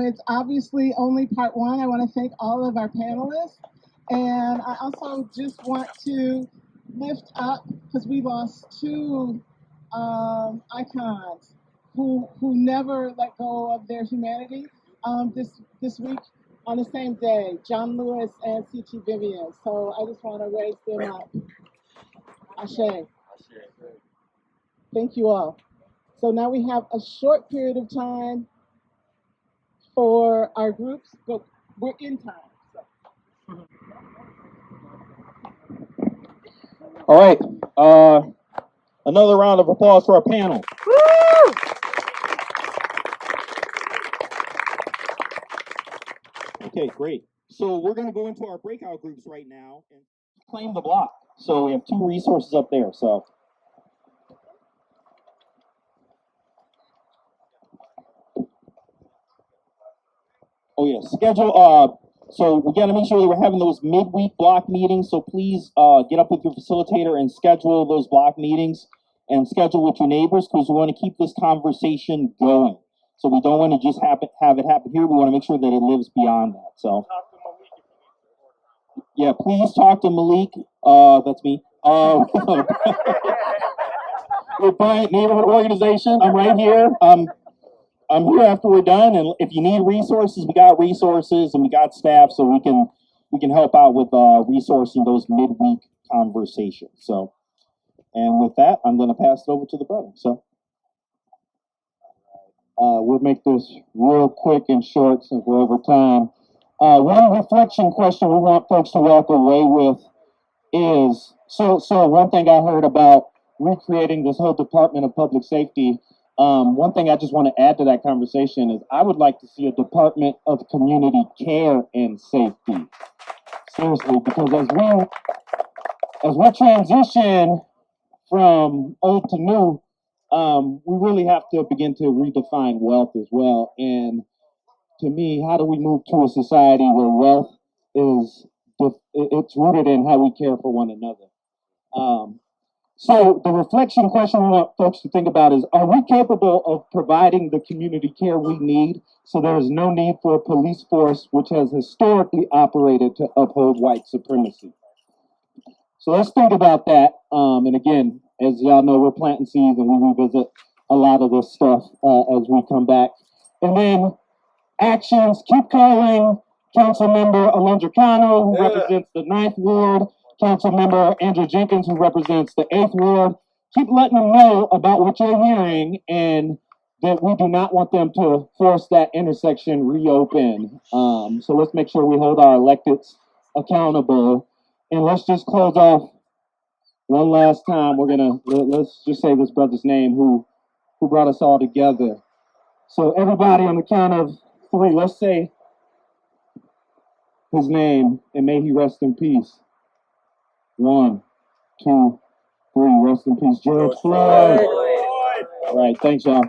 It's obviously only part one. I want to thank all of our panelists. And I also just want to lift up, because we lost two icons who never let go of their humanity this week on the same day, John Lewis and C.T. Vivian. So I just want to raise them up. Ashe. Thank you all. So now we have a short period of time for our groups, but we're in time. So. All right. Another round of applause for our panel. Woo! Okay, great. So we're going to go into our breakout groups right now and claim the block. So we have two resources up there. So. Oh yeah, schedule. So we got to make sure that we're having those midweek block meetings. So please get up with your facilitator and schedule those block meetings, and schedule with your neighbors, because we want to keep this conversation going. So we don't want to just have it happen here. We want to make sure that it lives beyond that. So yeah, please talk to Malik. That's me. With Bryant Neighborhood Organization. I'm right here. I'm here after we're done, and if you need resources, we got resources and we got staff, so we can help out with resourcing those midweek conversations. So, and with that, I'm going to pass it over to the brother. So, we'll make this real quick and short since we're over time. One reflection question we want folks to walk away with is, so one thing I heard about recreating this whole Department of Public Safety. One thing I just want to add to that conversation is I would like to see a Department of Community Care and Safety. Seriously, because as we transition from old to new, we really have to begin to redefine wealth as well. And to me, how do we move to a society where wealth is it's rooted in how we care for one another? So the reflection question we want folks to think about is, are we capable of providing the community care we need so there is no need for a police force which has historically operated to uphold white supremacy? So let's think about that. And again, as y'all know, we're planting seeds and we revisit a lot of this stuff as we come back. And then actions, keep calling Councilmember Alondra Cano, who represents the 9th Ward, Councilmember Andrew Jenkins, who represents the 8th Ward. Keep letting them know about what you're hearing and that we do not want them to force that intersection reopen. So let's make sure we hold our electeds accountable. And let's just close off one last time. Let's just say this brother's name who brought us all together. So everybody on the count of 3, let's say his name, and may he rest in peace. 1, 2, 3, rest in peace. George Floyd. All right, thanks, y'all.